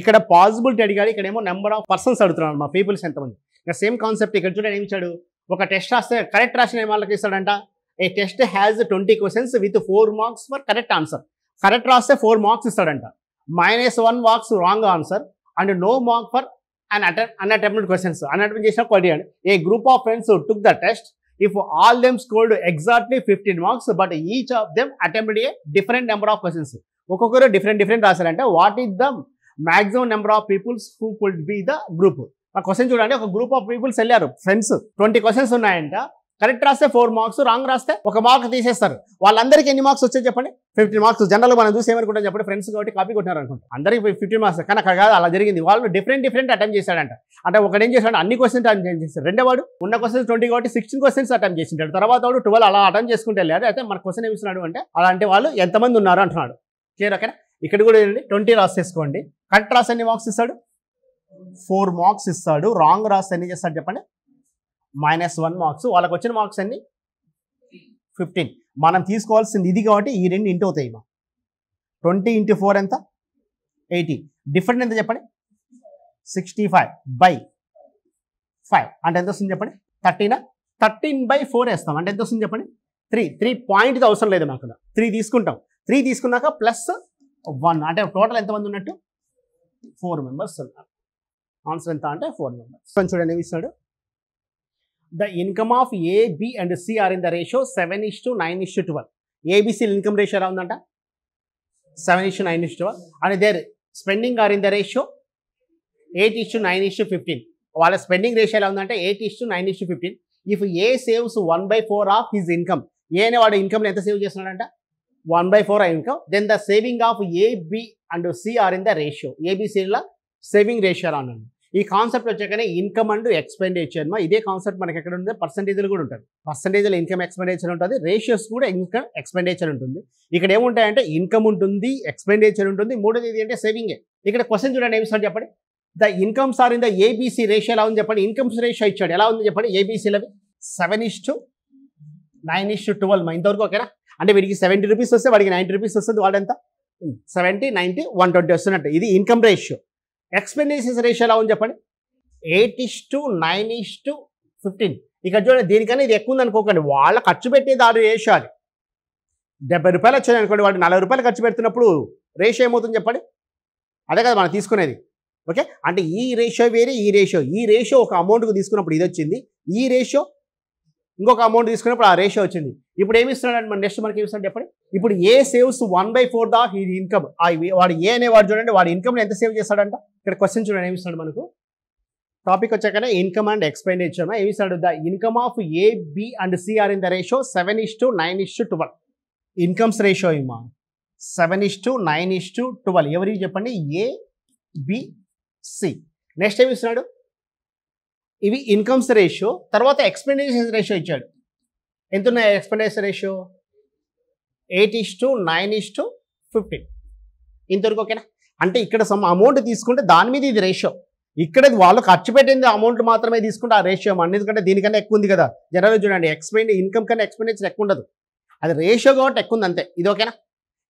ఇక్కడ పాసిబిలిటీ అడిగాడు, ఇక్కడేమో నెంబర్ ఆఫ్ పర్సన్స్ అడుగుతున్నాడు మా పీపుల్స్ ఎంతమంది. ఇంకా సేమ్ కాన్సెప్ట్ ఇక్కడ చూడండి ఏమి ఇచ్చాడు, ఒక టెస్ట్ రాస్తే కరెక్ట్ రాసిన వాళ్ళకి ఇస్తాడంట. A test has 20 questions with 4 marks for correct answer. Correct రాస్తే 4 మార్క్స్ ఇస్తాడంట, -1 marks wrong answer and no mark for unattempted questions. Unattempt చేసిన క్వాలిటీ అండి. A group of friends took the test if all them scored exactly 15 marks but each of them attempted a different number of questions. ఒక్కొక్కరు different రాశారంటే what is the maximum number of peoples who could be the group. ఆ question చూడండి, ఒక group of peoples వెళ్ళారు friends, 20 questions ఉన్నాయంట. Correct రాస్తే 4 marks, wrong రాస్తే 1 mark తీసేస్తారు. వాళ్ళందరికీ ఎన్ని మార్క్స్ వచ్చాయి చెప్పండి? 15 మార్క్స్. జనరల్గా మనం చూసి ఏమనుకుంటాం చెప్పండి, ఫ్రెండ్స్ కాబట్టి కాపీ కొట్టినారు అనుకుంటాం, అందరికి 15 మార్క్స్. కానీ అక్కడ కాదు, అలా జరిగింది. వాళ్ళు డిఫరెంట్ అటెంప్ట్ చేశాడంట. అంటే ఒకటి ఏం చేశాడు, అన్ని క్వశ్చన్స్ అటెంప్ట్ చేశాడు. రెండోవాడు ఉన్న క్వశ్చన్స్ 20 కాబట్టి 16 క్వశ్చన్స్ అటెంప్ట్ చేసింటాడు. తర్వాత వాడు 12 అలా అటెంప్ట్ చేసుకుంటే వెళ్ళాడు. అయితే మన క్వశ్చన్ ఏమి ఇస్తున్నాడు అంటే, అలాంటి వాళ్ళు ఎంతమంది ఉన్నారు అంటున్నాడు. క్లియర్? ఓకేనా? ఇక్కడ కూడా ఏంటంటే 20 రాసేసుకోండి. కరెక్ట్ రాస్తే ఎన్ని మార్క్స్ ఇస్తాడు? 4 మార్క్స్ ఇస్తాడు. రాంగ్ రాస్తే ఎన్ని చేస్తాడు చెప్పండి? -1 మార్క్స్. వాళ్ళకి వచ్చిన మార్క్స్ అన్ని 15. మనం తీసుకోవాల్సింది ఇది కాబట్టి ఈ రెండు ఇంటూ అవుతాయి. 20 × 4 ఎంత? 80. డిఫరెంట్ ఎంత చెప్పండి? 65/5 అంటే ఎంత వస్తుంది చెప్పండి? 13. 13/4 వేస్తాం అంటే ఎంత వస్తుంది చెప్పండి? 3 పాయింట్ అవసరం లేదు మాకు. 3 తీసుకుంటాం. 3 తీసుకున్నాక +1 అంటే టోటల్ ఎంతమంది ఉన్నట్టు? 4 మెంబర్స్ ఉన్నారు. ఆన్సర్ ఎంత అంటే 4 మెంబర్స్. చూడండి ఏమి ఇస్తాడు, the income of A, B and C are in the ratio 7:9:12. ABC income ratio ఎలా ఉందంట? 7:9:12. and their spending are in the ratio 8:9:15. వాళ్ళ స్పెండింగ్ రేషియో ఎలా ఉందంటే 8:9:15. if A saves 1/4 of his income, A అనే వాడు ఇన్కమ్ ఎంత save చేస్తున్నాడంట? 1/4 income. Then the saving of A, B and C are in the ratio. ABCల saving ratio ఎలా ఉన్నాడు? ఈ కాన్సెప్ట్ వచ్చాకనే ఇన్కమ్ అండ్ ఎక్స్పెండిచర్. ఇదే కాన్సెప్ట్ మనకి ఎక్కడ ఉంది? పర్సంటేజ్లు కూడా ఉంటుంది. పర్సంటేజ్లో ఇన్కమ్ ఎక్స్పెండిచర్ ఉంటుంది, రేషియోస్ కూడా ఇన్కమ్ ఎక్స్పెండిచర్ ఉంటుంది. ఇక్కడ ఏముంటాయంటే ఇన్కమ్ ఉంటుంది, ఎక్స్పెండిచర్ ఉంటుంది, మూడోది ఇది అంటే సేవింగే. ఇక్కడ క్వశ్చన్ చూడండి ఏమి సార్ చెప్పండి. The incomes are in the ABC ratio ఎలా ఉంది చెప్పండి? ఇన్కమ్స్ రేషియో ఇచ్చాడు, ఎలా ఉంది చెప్పండి? ABCలవి 7:9:12. ఇంతవరకు ఓకేనా? అంటే వీడికి 70 రూపీస్ వస్తే వాడికి 90 రూపీస్ వస్తుంది. వాడు ఎంత? 70, 90, 120 వస్తున్నట్టు. ఇది ఇన్కమ్ రేషియో. ఎక్స్పెండిచర్స్ రేషియో ఎలా ఉంది చెప్పండి? 8:9:15. ఇక్కడ చూడండి, దీనికన్నా ఇది ఎక్కువ ఉంది అనుకోకండి. వాళ్ళ ఖర్చు పెట్టేది ఆ రేషియో. అది 70 రూపాయలు వచ్చాయి అనుకోండి, వాడు 40 రూపాయలు ఖర్చు పెడుతున్నప్పుడు రేషియో ఏమవుతుంది చెప్పండి? అదే కదా మనం తీసుకునేది. ఓకే, అంటే ఈ రేషియో వేరే, ఈ రేషియో ఒక అమౌంట్కి తీసుకున్నప్పుడు ఇది వచ్చింది, ఈ రేషియో ఇంకొక అమౌంట్ తీసుకున్నప్పుడు ఆ రేషియో వచ్చింది. ఇప్పుడు ఏమి ఇస్తున్నాడు మన నెక్స్ట్ మనకి ఏమి ఇస్తాడు చెప్పండి? ఇప్పుడు ఏ సేవ్స్ 1/4 దా ఈ ఇన్కమ్. వాడు ఏ అనేవాడు చూడండి, వాడి ఇన్కమ్ని ఎంత సేవ్ చేస్తాడంట? ఇక్కడ క్వశ్చన్ చూడండి ఏమి ఇస్తాడు మనకు? టాపిక్ వచ్చాకనే ఇన్కమ్ అండ్ ఎక్స్పెండిచర్. ఏమి ఇస్తాడు? The income of A, B and C are in the ratio 7:9:12. Incomes ratio ఇమ్మా 7:9:12. ఎవరికి చెప్పండి? A, B, C. నెక్స్ట్ ఏమి ఇస్తున్నాడు? ఇవి ఇన్కమ్స్ రేషియో. తర్వాత ఎక్స్పెండిచర్ రేషియో ఇచ్చాడు. ఎంత ఉన్నాయి ఎక్స్పెండిచర్ రేషియో? 8:9:15. ఇంతవరకు ఓకేనా? అంటే ఇక్కడ సమ్ అమౌంట్ తీసుకుంటే దాని మీద ఇది రేషియో. ఇక్కడ వాళ్ళు ఖర్చు పెట్టింది అమౌంట్ మాత్రమే తీసుకుంటే ఆ రేషియో ఎందుకంటే దీనికన్నా ఎక్కువ ఉంది కదా. జనరల్గా చూడండి, ఇన్కమ్ కన్నా ఎక్స్పెండిచర్ ఎక్కువ ఉండదు, అది రేషియో కాబట్టి ఎక్కువ ఉంది అంతే. ఇది ఓకేనా?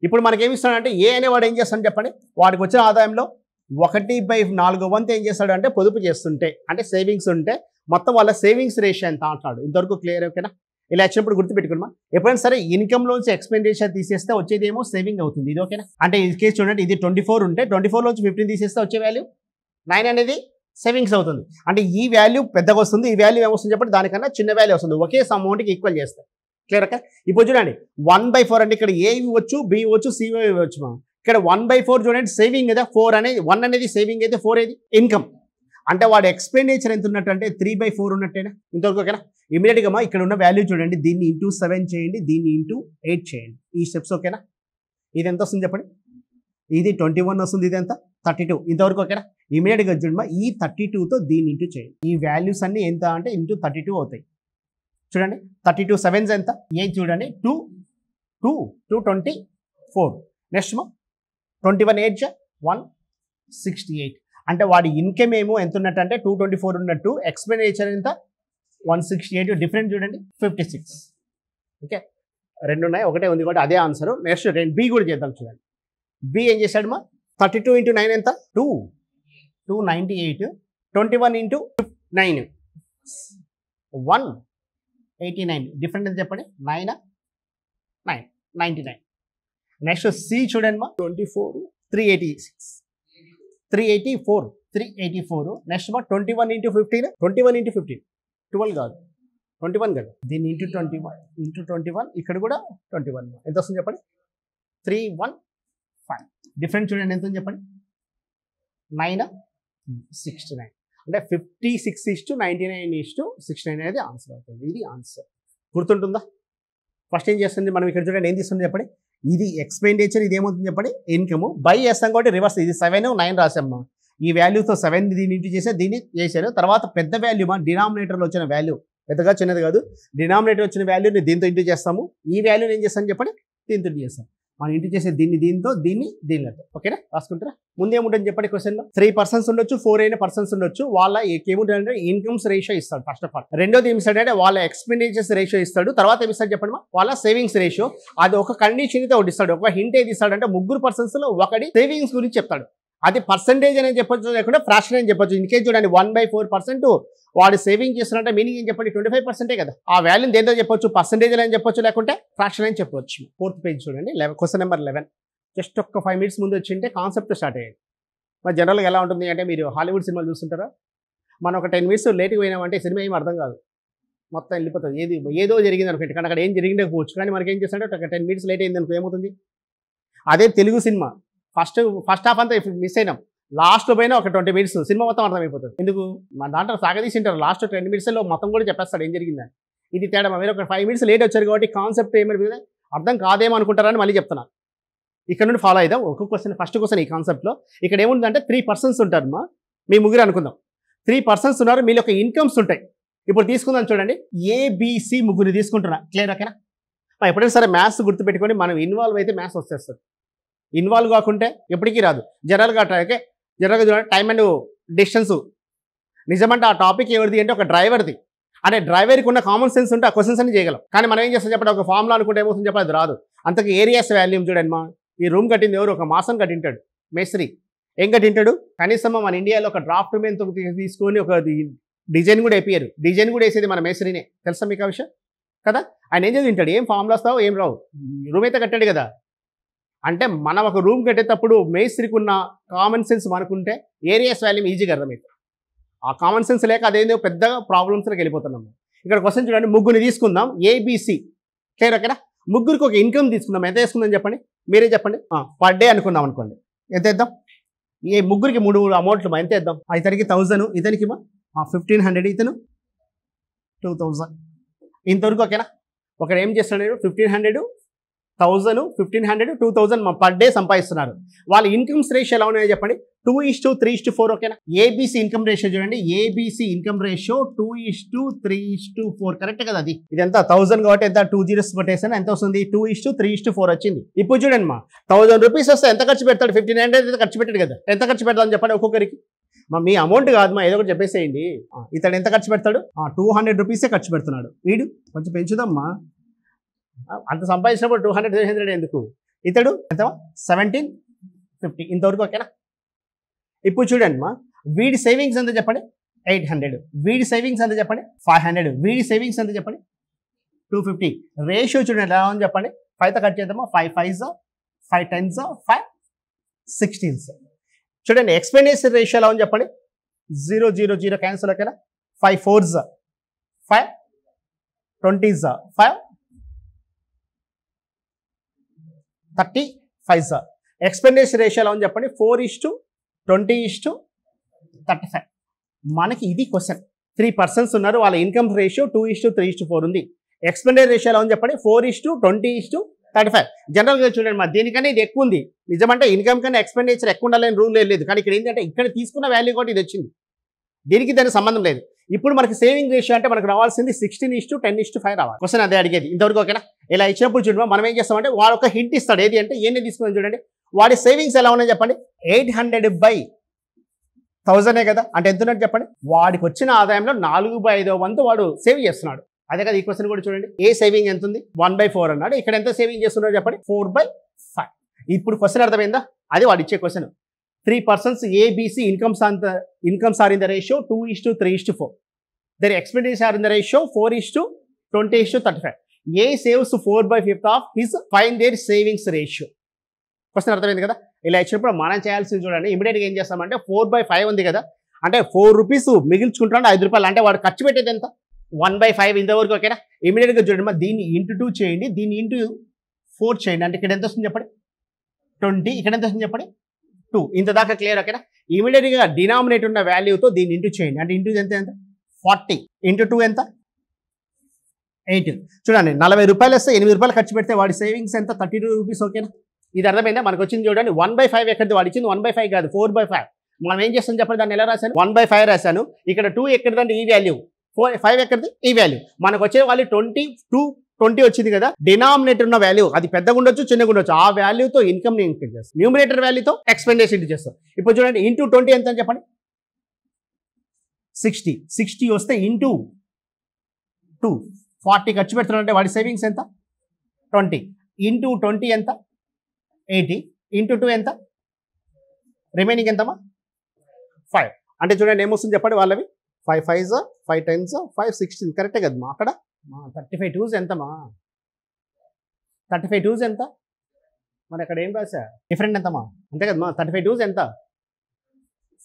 ఇప్పుడు మనకేమి ఇస్తాడంటే ఏ అనేవాడు ఏం చేస్తాడు చెప్పండి? వాడికి వచ్చిన ఆదాయంలో 1/4 వంతు ఏం చేస్తాడు అంటే పొదుపు చేస్తుంటే, అంటే సేవింగ్స్ ఉంటే మొత్తం వాళ్ళ సేవింగ్స్ రేషియో ఎంత అంటున్నాడు. ఇంతవరకు క్లియర్ ఓకేనా? ఇలా వచ్చినప్పుడు గుర్తుపెట్టుకున్నామా? ఎప్పుడైనా సరే ఇన్కమ్లోంచి ఎక్స్పెండిచర్ తీసేస్తే వచ్చేది ఏమో సేవింగ్ అవుతుంది. ఇది ఓకేనా? అంటే ఈ కేసు చూడండి, ఇది 24 ఉంటే 24లోంచి 15 తీసేస్తే వచ్చే వాల్యూ 9 అనేది సేవింగ్స్ అవుతుంది. అంటే ఈ వాల్యూ పెద్దగా వస్తుంది, ఈ వాల్యూ ఏమొస్తుంది చెప్పండి? దానికన్నా చిన్న వాల్యూ వస్తుంది. ఒకే అమౌంట్కి ఈక్వల్ చేస్తాయి. Clear okay? ఇప్పుడు చూడండి 1/4 అంటే ఇక్కడ ఏ ఇవ్వచ్చు, బి ఇవ్వచ్చు, సి ఇవ్వచ్చు. మనం ఇక్కడ 1/4 చూడండి సేవింగ్ కదా. 4 అనేది 1 అనేది సేవింగ్ అయితే 4 ఏది ఇన్కమ్. అంటే వాడు ఎక్స్పెండిచర్ ఎంత ఉన్నట్టు అంటే 3/4 ఉన్నట్టేనా? ఇంతవరకు ఓకేనా? ఇమీడియట్గా ఇక్కడ ఉన్న వాల్యూ చూడండి, దీన్ని ఇంటూ 7 చేయండి, దీన్ని ఇంటూ 8 చేయండి. ఈ స్టెప్స్ ఓకేనా? ఇది ఎంత వస్తుంది చెప్పండి? ఇది 21 వస్తుంది, ఇది ఎంత? 32. ఇంతవరకు ఓకేనా? ఇమీడియట్గా చూడమ్మా, ఈ 32తో దీన్ని ఇంటూ చేయండి. ఈ వాల్యూస్ అన్ని ఎంత అంటే ఇంటూ 32 అవుతాయి. చూడండి 32 7s ఎంత? 8 చూడండి 224. నెక్స్ట్ 21 8 168. అంటే వాడి ఇన్కమ్ ఏమో ఎంత ఉన్నట్టు అంటే 224 ఉన్నట్టు, ఎక్స్పెండిచర్ ఎంత 168. డిఫరెంట్ చూడండి 56. ఓకే, రెండు ఉన్నాయి, ఒకటే ఉంది కాబట్టి అదే ఆన్సర్. నెక్స్ట్ బి కూడా చేద్దాం. చూడండి బి ఏం చేశాడు మా? 32 × 9 ఎంత? 298, 21 into 9, 189. డిఫరెంట్ అని చెప్పండి. 9, 9, 99. నెక్స్ట్ సి చూడండి మా 24, 386, 384. నెక్స్ట్ మా 21 into 15, 21 into 15, 12 కాదు, 21 కాదు, దీన్ని ఇంటూ 21 ఇక్కడ కూడా 21. ఎంత వస్తుంది చెప్పండి? 315. డిఫరెంట్ చూడండి ఎంత ఉంది చెప్పండి? 969. అంటే 56:99:69 అనేది ఆన్సర్ అవుతుంది. ఇది ఆన్సర్. గుర్తుంటుందా? ఫస్ట్ ఏం చేస్తుంది మనం ఇక్కడ చూడండి, ఏం తీస్తుంది చెప్పండి? ఇది ఎక్స్పెండిచర్, ఇది ఏమవుతుంది చెప్పండి? ఇన్కమ్. బై చేస్తాం కాబట్టి రివర్స్, ఇది 7, 9 రాసామ్మా. ఈ వాల్యూతో 7 దీన్ని ఇంటూ చేసే దీన్ని చేశారు. తర్వాత పెద్ద వాల్యూ మా డినామినేటర్లో వచ్చిన వాల్యూ, పెద్దగా చిన్నది కాదు, డినామినేటర్ వచ్చిన వాల్యూని దీంతో ఇంటూ చేస్తాము. ఈ వాల్యూని ఏం చేస్తాను చెప్పండి? దీంతో ఇంటూ చేస్తాం. మనం ఇంటూ చేసే దీంతో దీనిలో. ఓకేనా? రాసుకుంటారా? ముందేముంటుంది చెప్పండి క్వశ్చన్లో? 3 persons ఉండొచ్చు, 4 అయిన పర్సన్స్ ఉండొచ్చు. వాళ్ళ ఏముంటుందంటే ఇన్కమ్స్ రేషియో ఇస్తాడు ఫస్ట్ ఆఫ్ ఆల్. రెండోది ఏమి ఇస్తాడంటే వాళ్ళ ఎక్స్పెండిచర్స్ రేషియో ఇస్తాడు. తర్వాత ఏమి ఇస్తాడు చెప్పండి? వాళ్ళ సేవింగ్స్ రేషియో. అది ఒక కండిషన్ అయితే ఒకటి ఇస్తాడు. ఒక హింట్ ఏది ఇస్తాడంటే 3 persons లో ఒకటి సేవింగ్స్ గురించి చెప్తాడు. అది పర్సంటేజ్ అని చెప్పొచ్చు, లేకుండా ఫ్రాక్షన్ అని చెప్పొచ్చు. ఇన్కేస్ చూడండి 1/4% వాడు సేవింగ్ చేస్తున్నట్టే మీనింగ్ ఏం చెప్పండి? 25% కదా. ఆ వాల్యూని దేంతో చెప్పొచ్చు? పర్సంటేజ్ అని చెప్పొచ్చు, లేకుంటే ఫ్రాక్షన్ అని చెప్పొచ్చు. 4th పేజ్ చూడండి, క్వశ్చన్ నెంబర్ 11. జస్ట్ ఒక్క 5 minutes ముందు వచ్చింటే కాన్సెప్ట్ స్టార్ట్ అయ్యేది. మరి జనరల్గా ఎలా ఉంటుంది అంటే, మీరు హాలీవుడ్ సినిమాలు చూస్తుంటారా? మనం ఒక 10 minutes లేట్గా పోయినామంటే సినిమా ఏం అర్థం కాదు, మొత్తం వెళ్ళిపోతుంది. ఏదో జరిగింది అనుకుంటే, కానీ అక్కడ ఏం జరిగిండకపోవచ్చు. కానీ మనకి ఏం చేస్తాడంటే ఒక 10 minutes లేట్ అయింది అనుకో ఏమవుతుంది? అదే తెలుగు సినిమా ఫస్ట్ హాఫ్ అంతా మిస్ అయినాం, లాస్ట్లో పోయినా ఒక 20 minutes సినిమా మొత్తం అర్థమైపోతుంది. ఎందుకు? మన దాంట్లో సాగదీసి ఉంటారు, లాస్ట్ 10 minutesలో మొత్తం కూడా చెప్పేస్తాడు ఏం జరిగిందని. ఇది తేడా. మీరు ఒక 5 minutes లేట్ వచ్చారు కాబట్టి కాన్సెప్ట్ ఏమైనా అర్థం కాదేమో అనుకుంటారని మళ్ళీ చెప్తున్నాను. ఇక్కడ నుండి ఫాలో అయిద్దాం. ఒక క్వశ్చన్, ఫస్ట్ క్వశ్చన్ ఈ కాన్సెప్ట్లో ఇక్కడ ఏముందంటే 3 persons ఉంటారు మా, మీ ముగ్గురు అనుకుందాం. 3 persons ఉన్నారు, మీ యొక్క ఇన్కమ్స్ ఉంటాయి. ఇప్పుడు తీసుకుందాం చూడండి, ఏబిసి ముగ్గురు తీసుకుంటున్నా. క్లియర్? ఓకేనా? ఎప్పుడైనా సరే మ్యాథ్స్ గుర్తుపెట్టుకొని మనం ఇన్వాల్వ్ అయితే మ్యాథ్స్ వచ్చేస్తుంది. ఇన్వాల్వ్ కాకుంటే ఎప్పటికీ రాదు. జనరల్గా ఓకే, జనరల్గా చూడండి, టైం అండ్ డిస్టెన్స్ నిజమంటే ఆ టాపిక్ ఎవరిది అంటే ఒక డ్రైవర్ది. అంటే డ్రైవర్కి ఉన్న కామన్ సెన్స్ ఉంటే ఆ క్వశ్చన్స్ అన్ని చేయగలం. కానీ మనం ఏం చేస్తాం చెప్పండి? ఒక ఫార్ములా అనుకుంటే ఏమవుతుంది చెప్పండి? అది రాదు. అంతకు ఏరియాస్ వాల్యూమ్ చూడండి మా, ఈ రూమ్ కట్టింది ఎవరు? ఒక మాసం కట్టింటాడు మేస్త్రి. ఏం కట్టింటాడు? కనీసం మన ఇండియాలో ఒక డ్రాఫ్ట్ మెన్ తీసుకొని ఒక డిజైన్ కూడా వేపియారు. డిజైన్ కూడా వేసేది మన మేస్త్రినే. తెలుసా మీకు ఆ విషయం కదా? ఆయన ఏం చదివింటాడు? ఏం ఫార్ములాస్ తావు ఏం రావు, రూమ్ అయితే కట్టాడు కదా. అంటే మనం ఒక రూమ్ కట్టేటప్పుడు మేస్త్రికి ఉన్న కామన్ సెన్స్ మనకుంటే ఏరియాస్ వాల్యూమ్ ఈజీగా అర్థమవుతుంది. ఆ కామన్ సెన్స్ లేక అదేందో పెద్దగా ప్రాబ్లమ్స్లోకి వెళ్ళిపోతున్నాం. ఇక్కడ క్వశ్చన్ చూడండి, ముగ్గురిని తీసుకుందాం, ఏబిసి. క్లియర్? ఓకేనా? ముగ్గురికి ఒక ఇన్కమ్ తీసుకుందాం. ఎంత వేసుకుందాం చెప్పండి? మీరే చెప్పండి. పర్ డే అనుకుందాం అనుకోండి. ఎంత వేద్దాం? ఏ ముగ్గురికి 3 అమౌంట్లు ఎంత వేద్దాం? ఇతనికి 1000, ఇతనికి 1500, ఇతను 2000. ఇంతవరకు ఓకేనా? ఒకడు ఏం చేస్తున్నాడు? 1500, 1000, 1500, 2000 పర్ డే సంపాదిస్తున్నారు. వాళ్ళ ఇన్కమ్స్ రేషియో ఎలా ఉన్నాయో చెప్పండి? 2:3:4. ఓకేనా? ఏబిసి ఇన్కమ్ రేషియో చూడండి, ఏబిసి ఇన్కమ్ రేషియో 2:3:4. కరెక్ట్ కదా? అది ఇదంతా 1000 కాబట్టి ఎంత 2 zeros కొట్టేసాను, ఎంత వస్తుంది? 2:3:4 వచ్చింది. ఇప్పుడు చూడండి మా, 1000 rupees వస్తే ఎంత ఖర్చు పెడతాడు? 1500 ఖర్చు పెట్టాడు కదా. ఎంత ఖర్చు పెడతాను చెప్పండి ఒక్కొక్కరికి? మీ అమౌంట్ కాదు మా, ఏదో ఒకటి చెప్పేసేయండి. ఇతడు ఎంత ఖర్చు పెడతాడు? 200 rupees ఖర్చు పెడుతున్నాడు. వీడు కొంచెం పెంచుదామ్మా, అంత సంపాదించినప్పుడు 200, 300 ఎందుకు? ఇతడు ఎంత? 1750. ఇంతవరకు ఓకేనా? ఇప్పుడు చూడండి మా, వీడి సేవింగ్స్ ఎంత చెప్పండి? 800. వీడి సేవింగ్స్ ఎంత చెప్పండి? 500. వీడి సేవింగ్స్ ఎంత చెప్పండి? 250. రేషియో చూడండి ఎలా ఉంది చెప్పండి? 5తో కట్ చేద్దామా? 5 5s, 5 10s, 5 16s. చూడండి ఎక్స్పెండిచర్ రేషియో ఎలా ఉంది చెప్పండి? 0 0 0 క్యాన్సిల్. ఓకేనా? 5 4s, 5 20s, 5 35s. Expenditure ratio ఎలా ఉంది చెప్పండి? 4:20:35. మనకి ఇది క్వశ్చన్. 3 persons ఉన్నారు, వాళ్ళ ఇన్కమ్ రేషియో 2:3:4 ఉంది. ఎక్స్పెండిచర్ రేషియో ఎలా ఉంది చెప్పండి? 4:20:35. జనరల్గా చూడండి మా, దీనికన్నా ఇది ఎక్కువ ఉంది. నిజమంటే ఇన్కమ్ కన్నా ఎక్స్పెండిచర్ ఎక్కువ ఉండాలని రూల్ లేదు. కానీ ఇక్కడ ఏంటంటే ఇక్కడ తీసుకున్న వాల్యూ కూడా ఇది వచ్చింది, దీనికి దానికి సంబంధం లేదు. ఇప్పుడు మనకి సేవింగ్ రేషియో అంటే మనకు రావాల్సింది 16:10:5 రావాలి. క్వశ్చన్ అదే అడిగేది. ఇంతవరకు ఓకేనా? ఇలా ఇచ్చినప్పుడు చూడండి మనం ఏం చేస్తామంటే వాడు ఒక హింట్ ఇస్తాడు. ఏది అంటే ఏంటి తీసుకుందాం చూడండి. వాడి సేవింగ్స్ ఎలా ఉన్నాయో చెప్పండి? 800/1000 కదా. అంటే ఎంత ఉన్నట్టు చెప్పండి? వాడికి వచ్చిన ఆదాయంలో 4/5వ వంతు వాడు సేవ్ చేస్తున్నాడు. అదే కదా ఈ క్వశ్చన్ కూడా చూడండి. ఏ సేవింగ్ ఎంత ఉంది? 1/4 అన్నాడు. ఇక్కడ ఎంత సేవింగ్ చేస్తున్నాడు చెప్పండి? 4/5. ఇప్పుడు క్వశ్చన్ అర్థమైందా? అది వాడు ఇచ్చే question. 3 persons A, B, C incomes are in the ratio 2:3:4. Their expenditures are in the ratio 4:20:35. A saves 4/5 of his, find their savings ratio. Question అర్థమైంది కదా. ఇలా ఇచ్చినప్పుడు మనం చేయాల్సింది చూడండి, ఇమీడియట్గా ఏం చేస్తామంటే 4/5 ఉంది కదా, అంటే 4 రూపీస్ మిగిల్చుకుంటాడు 5 రూపాయలు, అంటే వాడు ఖర్చు పెట్టేది ఎంత 1/5 ఇంతవరకు. ఓకేనా. ఇమీడియట్గా చూడండి, దీన్ని ఇంటూ 2 చేయండి, దీన్ని ఇంటూ 4 చేయండి, అంటే ఇక్కడ ఎంత వస్తుంది చెప్పండి 20, ఇక్కడ ఎంత వస్తుంది చెప్పండి 2. ఇంత దాకా క్లియర్. ఓకేనా. ఇమీడియట్గా డినామినేటర్ ఉన్న వాల్యూతో దీన్ని ఇంటూ చేయండి, అంటే ఇంటూ ఎంత 40, ఇంటూ 2 ఎంత 8. చూడండి 40 రూపాయలు వస్తే 8 రూపాయలు ఖర్చు పెడితే వాడి సేవింగ్స్ ఎంత 32 రూపీస్. ఓకేనా. ఇది అర్థమైందా. మనకు వచ్చింది చూడండి 1/5 ఎక్కడిది, వాడు ఇచ్చింది 1/5 కాదు 4/5. మనం ఏం చేస్తాం చెప్పండి, దాన్ని ఎలా రాశాను 1/5 రాశాను. ఇక్కడ 2 ఎక్కడిదంటే ఈ వాల్యూ, 5 ఎక్కడిది ఈ వాల్యూ. మనకు వచ్చే వాల్యూ 20 వచ్చింది కదా. డినామినేటర్ ఉన్న వాల్యూ అది పెద్దగా ఉండొచ్చు చిన్నగా ఉండొచ్చు, ఆ వాల్యూతో ఇన్కమ్ ని ఇంక్రీజ్ చేస్తాం, న్యూమినేటర్ వాల్యూతో ఎక్స్పెండిచర్ ఇంటూ చేస్తాం. ఇప్పుడు చూడండి ఇంటూ 20 ఎంత అని చెప్పండి 60 వస్తే ఇంటూ 2 40 ఖర్చు పెడుతున్నాడంటే వాడి సేవింగ్స్ ఎంత 20, ఇంటూ 20 ఎంత 80, ఇంటూ 2 ఎంత రిమైనింగ్ ఎంతమా 5. అంటే చూడండి ఏమొస్తుంది చెప్పండి వాళ్ళవి 5 5s 5 10s 5 16 కరెక్టే కదమ్మా. అక్కడ 35 2s ఎంతమా 35 2s ఎంత, మరి అక్కడ ఏం రాసా డిఫరెంట్ ఎంతమా, అంతే కదమ్మా 35 2s ఎంత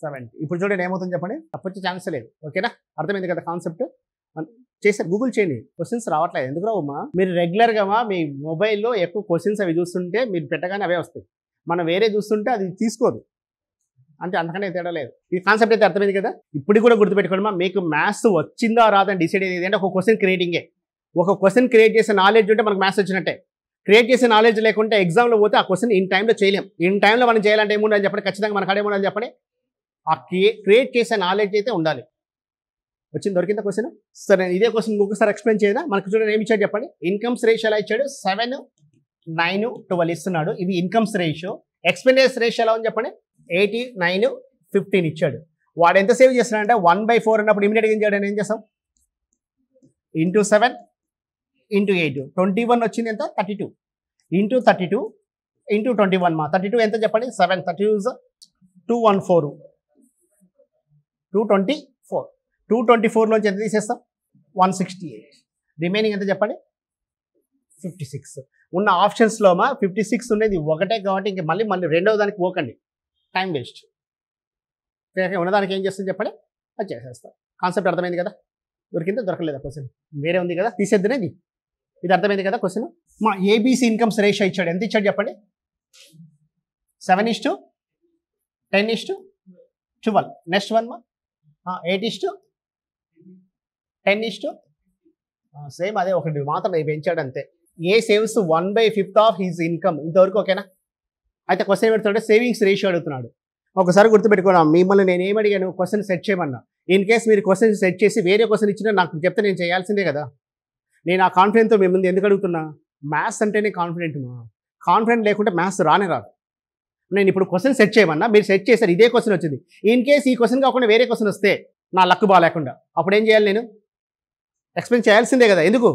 70. ఇప్పుడు చూడండి ఏమవుతుంది చెప్పండి, తప్పొచ్చే ఛాన్స్ లేదు. ఓకేనా. అర్థమైంది కదా కాన్సెప్ట్. చేసారు గూగుల్ చేయండి, క్వశ్చన్స్ రావట్లేదు ఎందుకు రావమ్మా. మీరు రెగ్యులర్గా మీ మొబైల్లో ఎక్కువ క్వశ్చన్స్ అవి చూస్తుంటే మీరు పెట్టగానే అవే వస్తాయి, మనం వేరే చూస్తుంటే అది తీసుకోదు, అంటే అంతకనే తేడా లేదు. ఈ కాన్సెప్ట్ అయితే అర్థమైంది కదా. ఇప్పుడు కూడా గుర్తుపెట్టుకోండి, మీకు మ్యాథ్స్ వచ్చిందా రాదని డిసైడ్ అయ్యేది అంటే ఒక క్వశ్చన్ క్రియేటింగే. ఒక క్వశ్చన్ క్రియేట్ చేసే నాలెడ్జ్ ఉంటే మనకు మ్యాథ్స్ వచ్చినట్టే. క్రియేట్ చేసే నాలెడ్జ్ లేకుంటే ఎగ్జామ్లో పోతే ఆ క్వశ్చన్ ఇన్ టైంలో చేయలేం. ఇన్ టైంలో మనం చేయాలంటే ఏముండాలి చెప్పండి, ఖచ్చితంగా మనకు అడేముండాలి చెప్పండి, ఆ క్రియేట్ చేసే నాలెడ్జ్ అయితే ఉండాలి. వచ్చింది దొరికిందా క్వశ్చన్. సరే ఇదే క్వశ్చన్ ఇంకొకసారి ఎక్స్ప్లెయిన్ చేయదా. మనకు చూడండి ఏమి ఇచ్చాడు చెప్పండి, ఇన్కమ్స్ రేషియో ఎలా ఇచ్చాడు 7 9 12 ఇస్తున్నాడు, ఇది ఇన్కమ్స్ రేషియో. ఎక్స్పెండిచర్స్ రేషియో ఎలా ఉంది చెప్పండి 80 9 15 ఇచ్చాడు. వాడు ఎంత సేవ్ చేస్తున్నాడంటే 1/4 అన్నప్పుడు ఇమీడియట్గా ఏం చేయడం ఏం చేస్తాం ఇంటూ 7 ఇంటూ 8 21 వచ్చింది ఎంత 32 ఇంటూ 32 ఇంటూ 21 మా 32 ఎంత చెప్పండి 7 32 214 224 224లోంచి ఎంత తీసేస్తాం 168, రిమైనింగ్ ఎంత చెప్పండి 56. ఉన్న ఆప్షన్స్లో 56 ఉండేది ఒకటే కాబట్టి ఇంక మళ్ళీ రెండవ దానికి పోకండి, టైం వేస్ట్. ఉన్నదానికి ఏం చేస్తుంది చెప్పండి అది చేసేస్తాం. కాన్సెప్ట్ అర్థమైంది కదా. దొరికిందా దొరకలేదా క్వశ్చన్ వేరే ఉంది కదా, తీసేద్దునేది. ఇది అర్థమైంది కదా క్వశ్చన్. మా ఏబీసీ ఇన్కమ్స్ రేషియో ఇచ్చాడు, ఎంత ఇచ్చాడు చెప్పండి 7:10:12. Next one 8:10:10. సేమ్ అదే ఒకటి మాత్రం పెంచాడు అంతే. ఏ సేవ్స్ 1/5 ఆఫ్ హిజ్ ఇన్కమ్, ఇంతవరకు ఓకేనా. అయితే క్వశ్చన్ ఏం పెడుతున్నాడు సేవింగ్స్ రేషియో అడుగుతున్నాడు. ఒకసారి గుర్తుపెట్టుకున్నాం, మిమ్మల్ని నేను ఏమడిగాను క్వశ్చన్ సెట్ చేయమన్నా. ఇన్ కేస్ మీరు క్వశ్చన్ సెట్ చేసి వేరే క్వశ్చన్ ఇచ్చినా నాకు చెప్తే నేను చేయాల్సిందే కదా. నేను ఆ కాన్ఫిడెంట్తో మీ ముందు ఎందుకు అడుగుతున్నా, మ్యాథ్స్ అంటేనే కాన్ఫిడెంట్ లేకుంటే మ్యాథ్స్ రానే రాదు. నేను ఇప్పుడు క్వశ్చన్ సెట్ చేయమన్నా, మీరు సెట్ చేశారు, ఇదే క్వశ్చన్ వచ్చింది. ఇన్ కేస్ ఈ క్వశ్చన్ కాకుండా వేరే క్వశ్చన్ వస్తే నా లక్ బాగాలేకుండా అప్పుడు ఏం చేయాలి, నేను ఎక్స్ప్లెయిన్ చేయాల్సిందే కదా. ఎందుకు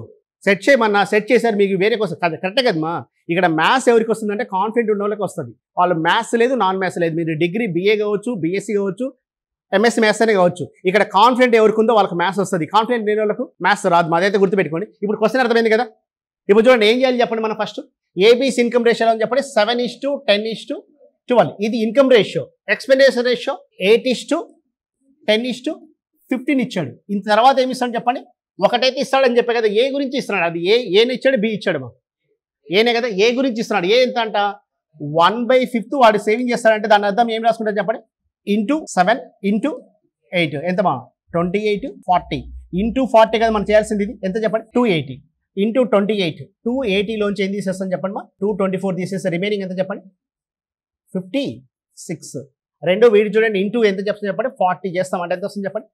సెట్ చేయమన్నా సెట్ చేశారు, మీకు వేరే క్వశ్చన్ కరెక్టే కదమ్మా. ఇక్కడ మ్యాథ్స్ ఎవరికి వస్తుందంటే కాన్ఫిడెంట్ ఉన్న వాళ్ళకి వస్తుంది. వాళ్ళు మ్యాథ్స్ లేదు నాన్ మ్యాథ్స్ లేదు, మీరు డిగ్రీ BA కావచ్చు BSc కావచ్చు MSc మ్యాథ్స్ అనే కావచ్చు. ఇక్కడ కాన్ఫిడెంట్ ఎవరికి ఉందో వాళ్ళకి మ్యాథ్స్ వస్తుంది, కాన్ఫిడెంట్ లేని వాళ్ళకు మ్యాథ్స్ రాదు. అదైతే గుర్తుపెట్టుకోండి. ఇప్పుడు క్వశ్చన్ అర్థమైంది కదా. ఇప్పుడు చూడండి ఏం చేయాలి చెప్పండి. మనం ఫస్ట్ ఏబీసీ ఇన్కమ్ రేషియో అని చెప్పండి 7:10:12. ఇది ఇన్కమ్ రేషియో. ఎక్స్పెండిచర్ రేషియో 8:10:15 ఇచ్చాడు. ఇంత తర్వాత ఏమి ఇస్తాడు చెప్పండి, ఒకటైతే ఇస్తాడని చెప్పే కదా. ఏ గురించి ఇస్తున్నాడు, అది ఏని ఇచ్చాడు బి ఇచ్చాడు మా ఏనే కదా. ఏ గురించి ఇస్తున్నాడు, ఏ ఎంత అంట 1/5 వాడు సేవింగ్ చేస్తాడంటే దాని అర్థం ఏం రాసుకుంటారు చెప్పండి ఇంటూ 7 ఇంటూ 8 ఎంతమా 28 40 ఇంటూ 40 కదా మనం చేయాల్సింది. ఇది ఎంత చెప్పండి 280 ఇంటూ 28 280లోంచి ఏం తీసేస్తాం చెప్పండి మా 224 తీసేస్తే రిమైనింగ్ ఎంత చెప్పండి 56. రెండో వీడి చూడండి ఇంటూ ఎంత చెప్తుంది చెప్పండి 40 చేస్తాం అంటే ఎంత వస్తుంది చెప్పండి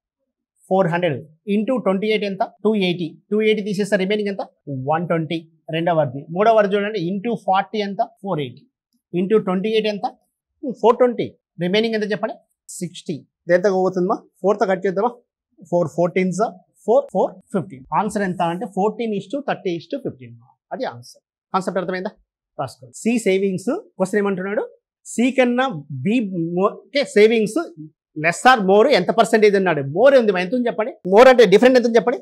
400 ఇంటూ 28 ఎంత 280 తీసేస్తే రిమైనింగ్ ఎంత 120. రెండవ వర్ది. మూడవ వర్ది చూడండి ఇంటూ 40 ఎంత 480 ఇంటూ 28 ఎంత 420 రిమైనింగ్ ఎంత చెప్పండి 60. ఇది ఎంత పోతుందమ్మా 4తో కట్ చేద్దామా 4 14s 4 4 15. ఆన్సర్ ఎంత అంటే 14:30:15. అది ఆన్సర్. కాన్సెప్ట్ అర్థమైందా రాసుకోండి. సి సేవింగ్స్ క్వశ్చన్ ఏమంటున్నాడు సి కన్నా B savings less or more ఎంత పర్సెంటేజ్ అన్నాడు. మోర్ ఉంది, ఎంత ఉంది చెప్పండి. మోర్ అంటే డిఫరెంట్ ఎంత ఉంది చెప్పండి.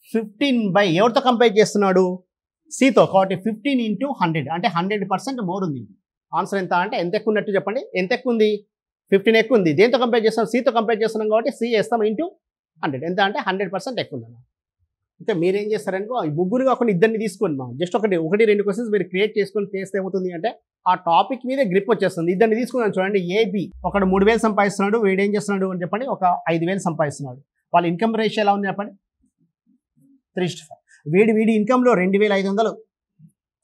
15 ఎవరితో కంపేర్ చేస్తున్నాడు, సితో. కాబట్టి 15 into 100 అంటే 100% మోర్ ఉంది. ఆన్సర్ ఎంత అంటే ఎంత ఎక్కువ ఉన్నట్టు చెప్పండి. ఎంత ఎక్కువ ఉంది, 15 ఎక్కువ ఉంది. దేంతో కంపేర్ చేస్తున్నాం, సితో కంపేర్ చేస్తున్నాం కాబట్టి సి వేస్తాం ఇంటూ 100. ఎంత అంటే 100% ఎక్కువ ఉంది. అంటే మీరేం చేస్తారనుకో, ఈ ముగ్గురు కాకుండా ఇద్దరిని తీసుకోండి మా, జస్ట్ ఒకటి 2 క్వశ్చన్స్ మీరు క్రియేట్ చేసుకొని చేస్తే ఏమవుతుంది అంటే ఆ టాపిక్ మీద గ్రిప్ వచ్చేస్తుంది. ఇద్దరిని తీసుకున్నాను చూడండి. ఏబి ఒకడు 3000 సంపాదిస్తున్నాడు, వీడు ఏం చేస్తున్నాడు అని చెప్పండి ఒక 5000 సంపాదిస్తున్నాడు. వాళ్ళ ఇన్కమ్ రేషియో ఎలా ఉంది చెప్పండి, 3:5. వీడి ఇన్కంలో 2500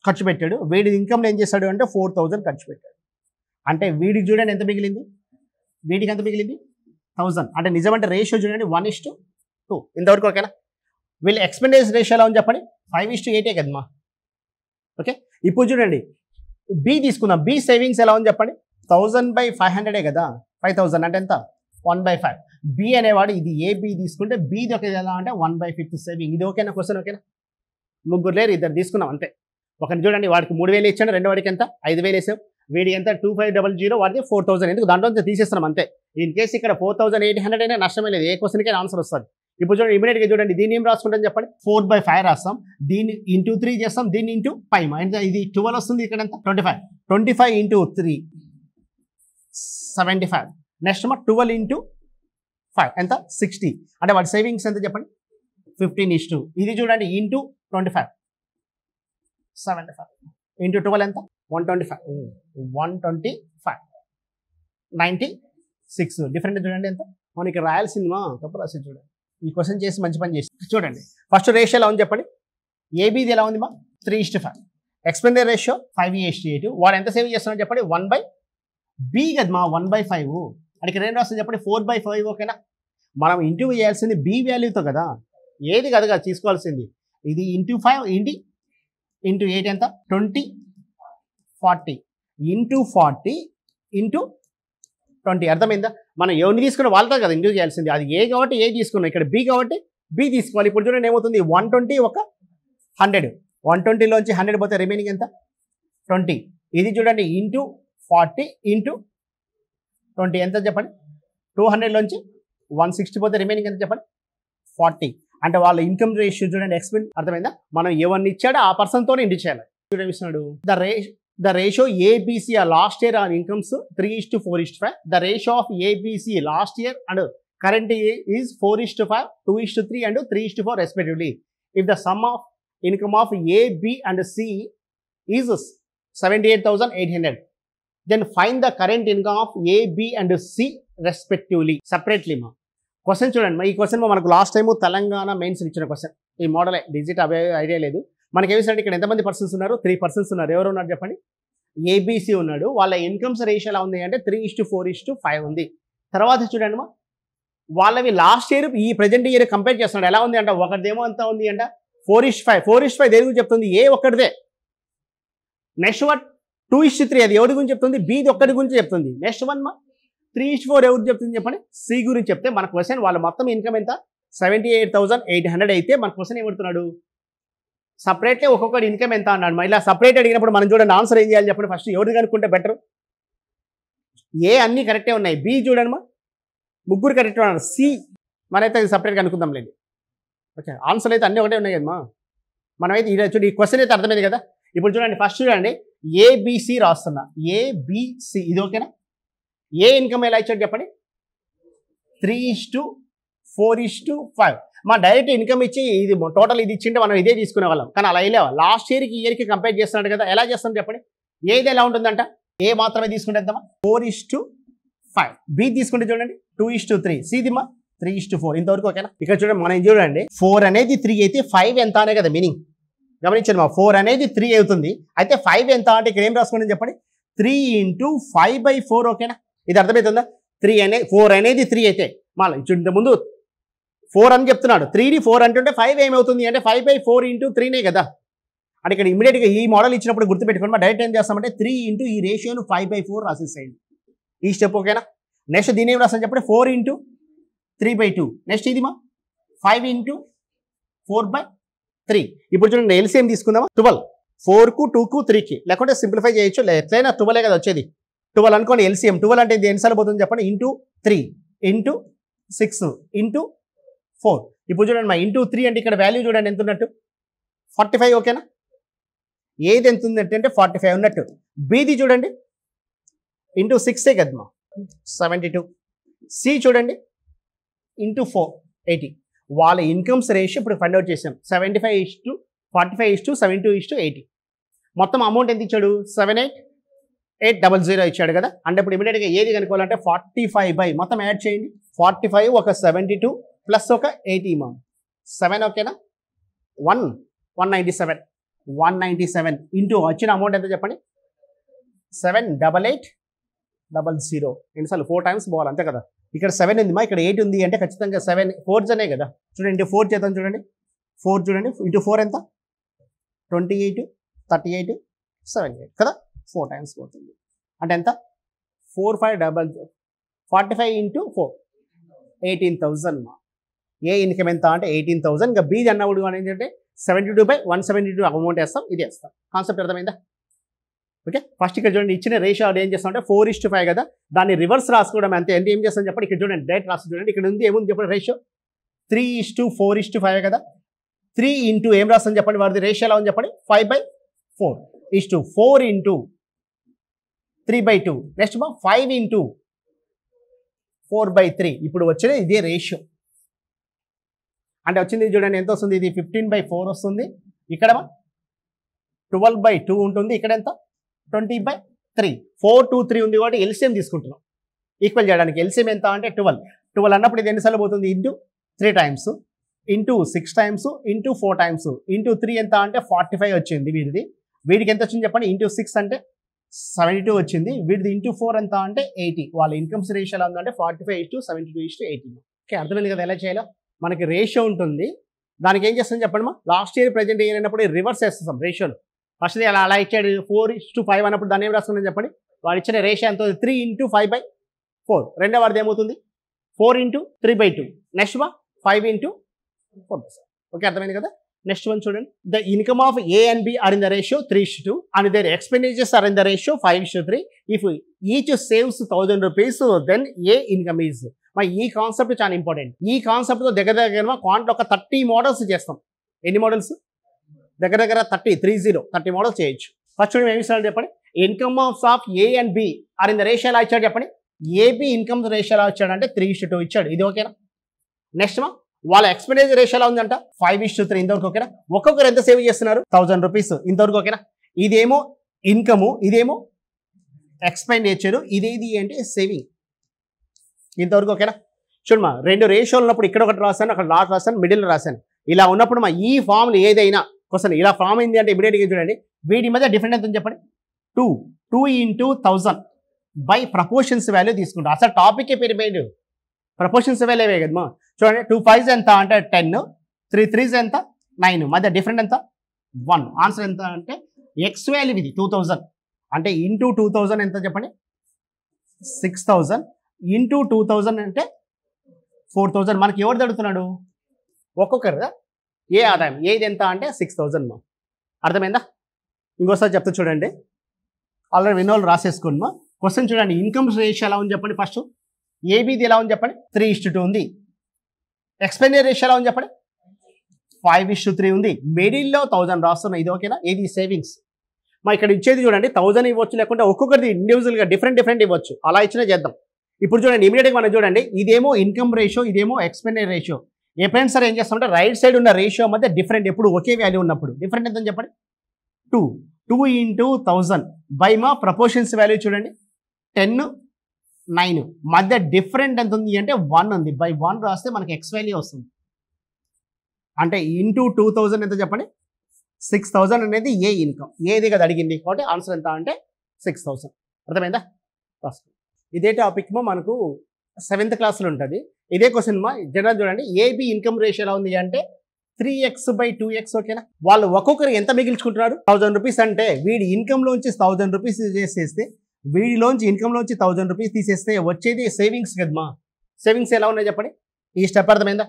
ఖర్చు పెట్టాడు, వీడి ఇన్కంలో ఏం చేశాడు అంటే 4000 ఖర్చు పెట్టాడు. అంటే వీడికి చూడండి ఎంత మిగిలింది, వీడికి ఎంత మిగిలింది 1000. అంటే నిజమంటే రేషియో చూడండి 1:2. ఇంతవరకు ఓకేనా. వీళ్ళ ఎక్స్పెండిచర్ రేషియో ఎలా ఉంది చెప్పండి, 5:8 కదమ్మా. ఓకే, ఇప్పుడు చూడండి బి తీసుకుందాం. బి సేవింగ్స్ ఎలా ఉంది చెప్పండి, 1000/500 కదా, 5000 అంటే ఎంత 1/5. బి అనేవాడు ఇది ఏబి తీసుకుంటే బిది ఒక ఎలా అంటే 1/5 సేవింగ్. ఇది ఓకేనా క్వశ్చన్, ఓకేనా. ముగ్గురు లేరు, ఇద్దరు తీసుకున్నాం అంతే. ఒకరిని చూడండి వాడికి 3000 ఇచ్చాడు, రెండో వాడికి ఎంత 5000 వేసావు, వీడికి ఎంత 2500, వాడికి 4000. ఎందుకు దాంట్లో నుంచి తీసేస్తున్నాం అంతే. ఇన్ కేసు ఇక్కడ 4800 అయినా నష్టమే లేదు, ఏ క్వశ్చన్కి ఆన్సర్ వస్తుంది. ఇప్పుడు చూడండి ఇమీడియట్గా చూడండి దీన్ని ఏం రాసుకుంటాం చెప్పండి, 4/5 రాస్తాం, దీన్ని ఇంటూ 3 చేస్తాం, దీన్ని ఇంటూ 5. అంటే ఇది 12 వస్తుంది, ఇక్కడ ఎంత 25. 25 into 3 75. నెక్స్ట్ 12 into 5 ఎంత 60. అంటే వాడి సేవింగ్స్ ఎంత చెప్పండి 15:. ఇది చూడండి ఇంటూ 25 75 ఇంటూ 12 ఎంత 125. 125 96. డిఫరెంట్ చూడండి ఎంత. మనం ఇక్కడ రాయాల్సింది మా తప్పు రాసి చూడండి. ఈ క్వశ్చన్ చేసి మంచి పని చేసి చూడండి. ఫస్ట్ రేషియో ఎలా ఉంది చెప్పండి, ఏబీది ఎలా ఉంది మా 3:5. Expenditure ratio 5:8. వాడు ఎంత సేవ్ చేస్తున్నాడు చెప్పండి 1/బి కదా మా 1/5. అది ఇక్కడ ఏం రాస్తుంది చెప్పండి 4/5. ఓకేనా. మనం ఇంటూ చేయాల్సింది బి వాల్యూతో కదా, ఏది కదా తీసుకోవాల్సింది. ఇది ఇంటూ 5 ఇంటూ 8 ఎంత 20 40 ఇంటూ 40 ఇంటూ 20. అర్థమైందా. మనం ఎవరిని తీసుకున్న వాళ్ళతో కదా ఇంటూ చేయాల్సింది. అది ఏ కాబట్టి ఏ తీసుకున్నాం, ఇక్కడ బి కాబట్టి బి తీసుకోవాలి. ఇప్పుడు చూడండి ఏమవుతుంది 120 ఒక 100. 120లోంచి 100 పోతే రిమైనింగ్ ఎంత 20. ఇది చూడండి ఇంటూ 40 ఇంటూ 20 ఎంత చెప్పండి 200లోంచి 160 పోతే రిమైనింగ్ ఎంత చెప్పండి 40. అంటే వాళ్ళ ఇన్కమ్ రేషియో చూడండి ఎక్స్పెండ్. అర్థమైందా. మనం ఎవరిని ఇచ్చాడో ఆ పర్సన్తోనే ఇంటి చేయాలి. చూడండి ఇస్తున్నాడు the ratio ABC last year on incomes 3:4:5. The ratio of ABC last year and current year is 4:5, 2:3 and 3:4 respectively. If the sum of income of A, B and C is 78,800, then find the current income of A, B and C respectively separately. మా question చూడండి. ఈ question మనకు last time Telangana mains ఇచ్చిన question. ఈ model digit అవే idea లేదు మనకి. ఏమిసంటే ఇక్కడ ఎంతమంది పర్సన్స్ ఉన్నారు, 3 పర్సన్స్ ఉన్నారు. ఎవరు ఉన్నారు చెప్పండి, ఏబిసి ఉన్నాడు. వాళ్ళ ఇన్కమ్స్ రేషియో ఎలా ఉంది అంటే 3:4:5 ఉంది. తర్వాత చూడండి వాళ్ళవి లాస్ట్ ఇయర్ ఈ ప్రజెంట్ ఇయర్ కంపేర్ చేస్తున్నాడు. ఎలా ఉంది అంటే ఒకటిదేమో అంతా ఉంది అంటే 4:5. 4:5 దేని గురించి చెప్తుంది, ఏ ఒక్కటిదే. నెక్స్ట్ 2:3 అది ఎవరి గురించి చెప్తుంది, బీది ఒక్కటి గురించి చెప్తుంది. నెక్స్ట్ 3:4 ఎవరు చెప్తుంది చెప్పండి, సి గురించి చెప్తే మన క్వశ్చన్ వాళ్ళ మొత్తం ఇన్కమ్ ఎంత 78,800 అయితే మన క్వశ్చన్ ఏమడుతున్నాడు సపరేట్లీ ఒక్కొక్కటి ఇన్కమ్ ఎంత అన్నాడు. ఇలా సపరేట్ అడిగినప్పుడు మనం చూడండి ఆన్సర్ ఏం చేయాలి చెప్పండి, ఫస్ట్ ఎవరిది కనుక్కుంటే బెటర్. ఏ అన్నీ కరెక్టే ఉన్నాయి, బి చూడండి ముగ్గురు కరెక్ట్ ఉన్నారు, సి మనైతే అది సపరేట్గా అనుకుందాం లేదు. ఓకే, ఆన్సర్ అయితే అన్నీ ఒకటే ఉన్నాయి కదమ్మా. మనమైతే ఇది చూడండి ఈ క్వశ్చన్ అయితే అర్థమైంది కదా. ఇప్పుడు చూడండి ఫస్ట్ చూడండి ఏబిసి రాస్తున్నా, ఏబిసి ఇది ఓకేనా. ఏ ఇన్కమ్ ఎలా ఇచ్చాడు చెప్పండి 3:4:5. మా డైరెక్ట్ ఇన్కమ్ ఇచ్చి ఇది టోటల్ ఇది ఇచ్చింటే మనం ఇదే తీసుకునే వాళ్ళం, కానీ అలా వెళ్ళేవా. లాస్ట్ ఇయర్కి ఇయర్కి కంపేర్ చేస్తున్నాడు కదా, ఎలా చేస్తాం చెప్పండి. ఏది ఎలా ఉంటుందంట, ఏ మాత్రమే తీసుకుంటే ఎంతమా 4:5. బి తీసుకుంటే చూడండి 2:3. సిదిమా 3:4. ఇంతవరకు ఓకేనా. ఇక్కడ చూడండి మనం చూడండి 4 అనేది 3 అయితే 5 ఎంత అనే కదా మీనింగ్. గమనించండి 4 అనేది 3 అవుతుంది, అయితే 5 ఎంత అంటే ఇక్కడ ఏం రాసుకోండి చెప్పండి 3 × 5/4. ఓకేనా, ఇది అర్థమవుతుందా. 4 అనేది 3 అయితే మళ్ళీ ఇంత ముందు 4 అని చెప్తున్నాడు, 3ని 4 అంటుంటే 5 ఏమవుతుంది అంటే 5/4 × 3నే కదా. అంటే ఇక్కడ ఇమీడియట్గా ఈ మోడల్ ఇచ్చినప్పుడు గుర్తుపెట్టుకోండి. మా డైరెక్ట్ ఏం చేస్తామంటే 3 × ఈ రేషియోను 5/4 రాసేసేయండి ఈ స్టెప్. ఓకేనా. నెక్స్ట్ దీని ఏం రాస్తాను చెప్పండి 4 × 3/2. నెక్స్ట్ ఇది 5 × 4/3. ఇప్పుడు చూడండి ఎల్సిఎం తీసుకుందామా 12. 4కు 2కు 3కి లేకుంటే సింప్లిఫై చేయొచ్చు, ఎట్లయినా 12 కదా వచ్చేది. 12 అనుకోండి ఎల్సిఎం. 12 అంటే ఇది ఎన్నిసార్లు పోతుంది చెప్పండి, ఇంటూ 3 ఇంటూ 6 ఇంటూ 4. ఇప్పుడు చూడండి మా ఇంటూ 3 అంటే ఇక్కడ వాల్యూ చూడండి ఎంత ఉన్నట్టు 45. ఓకేనా, ఏది ఎంత ఉంది అంటే 45 ఉన్నట్టు. బీది చూడండి ఇంటూ 6 కదమ్మా 72. సి చూడండి ఇంటూ 4 80. వాళ్ళ ఇన్కమ్స్ రేషియో ఇప్పుడు ఫైండ్ అవుట్ చేసాం. 75:45:72:80. మొత్తం అమౌంట్ ఎంత ఇచ్చాడు, 78,800 ఇచ్చాడు కదా. అంటే ఇప్పుడు ఇమీడియట్గా ఏది కనుక్కోవాలంటే 45 మొత్తం యాడ్ చేయండి. 45 ఒక 72 ప్లస్ ఒక 80 మా 7. ఓకేనా, 197 ఇంటూ వచ్చిన అమౌంట్ ఎంత చెప్పండి, 788,000. ఎన్నిసార్లు 4 టైమ్స్ పోవాలి అంతే కదా. ఇక్కడ 7 ఉంది మా, ఇక్కడ 8 ఉంది అంటే ఖచ్చితంగా 7 4s అనే కదా. చూడండి 4 చేద్దాం చూడండి. 4 చూడండి ఇంటూ 4 ఎంత 28, 38, 78 కదా. 4 టైమ్స్ పోతుంది అంటే ఎంత 45 ఇంటూ 4 18,000 మా. ఏ ఇన్కమ్ ఎంత అంటే 18,000. ఇంకా బీది అన్నప్పుడు ఏంటంటే 72/172 అమౌంట్ వేస్తాం, ఇది వేస్తాం. కాన్సెప్ట్ అర్థమైందా. ఓకే, ఫస్ట్ ఇక్కడ చూడండి ఇచ్చిన రేషియో ఏం చేస్తాం అంటే 4:5 కదా. దాన్ని రివర్స్ రాసుకోవడం అంతే. అంటే ఏం చేస్తాం చెప్పండి, ఇక్కడ చూడండి డైరెక్ట్ రాసి చూడండి. ఇక్కడ ఉంది ఏముంది చెప్పండి రేషియో 3:4:5 కదా. 3 ఇంటూ ఏం రాస్తాం చెప్పండి, వాడిది రేషియో ఎలా ఉంది చెప్పండి 5/4 4 ఇంటూ 3/2. Next 5 into 4/3. ఇప్పుడు వచ్చిన ఇదే రేషియో అంటే వచ్చింది చూడండి ఎంత వస్తుంది, ఇది 15/4 వస్తుంది. ఇక్కడ 12/2 ఉంటుంది. ఇక్కడ ఎంత 20/3. 4 2 3 ఉంది కాబట్టి ఎల్సిఎం తీసుకుంటున్నాం ఈక్వల్ చేయడానికి. ఎల్సిఎం ఎంత అంటే 12 అన్నప్పుడు ఇది ఎన్నిసార్లు పోతుంది, into 3 times into 6 times into 4 times into 3 ఎంత అంటే 45 వచ్చింది వీడిది. వీడికి ఎంత వచ్చింది చెప్పండి, ఇంటూ 6 అంటే 72 వచ్చింది. వీడిది ఇంటూ 4 ఎంత అంటే 80. వాళ్ళ ఇన్కమ్స్ రేషియో ఎలా ఉందంటే 45:72:80. ఓకే, అర్థమైంది కదా ఎలా చేయాలో. మనకి రేషియో ఉంటుంది, దానికి ఏం చేస్తాం చెప్పండి మా, లాస్ట్ ఇయర్ ప్రజెంట్ ఇయర్ అయినప్పుడు రివర్స్ చేస్తాం రేషియోలు. ఫస్ట్ అలా ఇచ్చాడు 4:5 అన్నప్పుడు దాన్ని ఏం రాసుకుంటాం చెప్పండి, వాడు ఇచ్చిన రేషియో ఎంత 3 ఇంటూ 5/4. రెండో వాడిది ఏమవుతుంది 4 ఇంటూ 3/2. Next 5 into 4. ఓకే, అర్థమైంది కదా. నెక్స్ట్ వన్ చూడండి, the income of A and B are in the ratio 3:2 and their expenditures are in the ratio 5:3. If each saves 1,000 rupees then A income is. ఈ concept చాలా important. ఈ కాన్సెప్ట్తో దగ్గర క్వాంట్లో ఒక 30 models చేస్తాం. ఎన్ని మోడల్స్, దగ్గర 30 మోడల్స్ చేయొచ్చు. ఫస్ట్ చూడండి ఏమి ఇస్తాడు చెప్పండి, income of A and B are in the ratio ఎలా ఇచ్చాడు చెప్పండి. ఏబి ఇన్కమ్ రేషియో ఎలా ఇచ్చాడు అంటే 3:2 ఇచ్చాడు. ఇది ఓకేనా. నెక్స్ట్ వాళ్ళ ఎక్స్పెండిచర్ రేషియో ఎలా ఉందంట 5:3. ఇంతవరకు ఓకేనా. ఒక్కొక్కరు ఎంత సేవ్ చేస్తున్నారు 1,000 రూపీస్. ఇంతవరకు ఓకేనా. ఇదేమో ఇన్కము, ఇదేమో ఎక్స్పెండిచరు, ఇదేది అంటే సేవింగ్. ఇంతవరకు ఓకేనా. చూడమ్మా, 2 రేషియోలు ఉన్నప్పుడు ఇక్కడ ఒకటి రాశాను, అక్కడ లాస్ట్ రాశాను, మిడిల్ రాశాను. ఇలా ఉన్నప్పుడు ఈ ఫామ్లు ఏదైనా క్వశ్చన్ ఇలా ఫామ్ అయింది అంటే ఇమీడియట్గా చూడండి వీటి మధ్య డిఫరెంట్ ఎంత చెప్పండి 2 ఇంటూ 1000 బై ప్రపోర్షన్స్ వాల్యూ తీసుకుంటాం. అసలు టాపిక్ పేరు ప్రపోర్షన్స్ వాల్యూ అవే కదమ్మా. చూడండి 2 5s ఎంత అంటే 10, 3 3s ఎంత 9, మధ్య డిఫరెంట్ ఎంత 1. ఆన్సర్ ఎంత అంటే ఎక్స్ వాల్యూ ఇది 2000 అంటే ఇంటూ 2000 ఎంత చెప్పండి 6000 ఇంటూ 2000 అంటే 4000. మనకి ఎవరు తడుతున్నాడు ఒక్కొక్కరు ఏ ఆదాయం ఏది ఎంత అంటే 6000 మా. అర్థమైందా. ఇంకోసారి చెప్తా చూడండి, ఆల్రెడీ విన్నోళ్ళు రాసేసుకోండి మా. క్వశ్చన్ చూడండి, ఇన్కమ్ రేషియో ఎలా ఉంది చెప్పండి. ఫస్ట్ ఏబీది ఎలా ఉంది చెప్పండి 3:2 ఉంది. ఎక్స్పెండిచర్ రేషియో ఎలా ఉంది చెప్పండి 5:3 ఉంది. మిడిల్లో 1000 రాస్తున్నాయి. ఇది ఓకేనా. ఏది సేవింగ్స్ మా. ఇక్కడ ఇచ్చేది చూడండి 1000 ఇవ్వచ్చు, లేకుంటే ఒక్కొక్కరిది ఇండివిజువల్గా డిఫరెంట్ ఇవ్వచ్చు. అలా ఇచ్చినా చేద్దాం. ఇప్పుడు చూడండి ఇమీడియట్గా మనం చూడండి, ఇదేమో ఇన్కమ్ రేషియో, ఇదేమో ఎక్స్పెండిచర్ రేషియో. ఎప్పుడైనా సరే ఏం చేస్తామంటే రైట్ సైడ్ ఉన్న రేషియో మధ్య డిఫరెంట్ ఎప్పుడు ఒకే వాల్యూ ఉన్నప్పుడు డిఫరెంట్ ఎంతని చెప్పండి 2 ఇంటూ 1000 బై మా ప్రపోర్షన్స్ వాల్యూ చూడండి 10 9 మధ్య డిఫరెంట్ ఎంత ఉంది అంటే 1 ఉంది. బై 1 రాస్తే మనకి ఎక్స్ వాల్యూ వస్తుంది. అంటే ఇంటూ 2000 ఎంత చెప్పండి 6000 అనేది ఏ ఇన్కమ్, ఏది కదా అడిగింది కాబట్టి ఆన్సర్ ఎంత అంటే 6000. అర్థమైందా. ఇదే టాపిక్ మనకు 7th క్లాస్లో ఉంటుంది. ఇదే క్వశ్చన్ జనరల్ చూడండి, ఏబి ఇన్కమ్ రేషియో ఎలా ఉంది అంటే 3x/2x. ఓకేనా. వాళ్ళు ఒక్కొక్కరు ఎంత మిగిల్చుకుంటున్నారు 1000 రూపీస్. అంటే వీడి ఇన్కమ్లోంచి 1000 రూపీస్ చేసేస్తే, వీడిలోంచి ఇన్కమ్లోంచి 1000 రూపీస్ తీసేస్తే వచ్చేది సేవింగ్స్ కదమ్మా. సేవింగ్స్ ఎలా ఉన్నాయి చెప్పండి. ఈ స్టెప్ అర్థమైందా.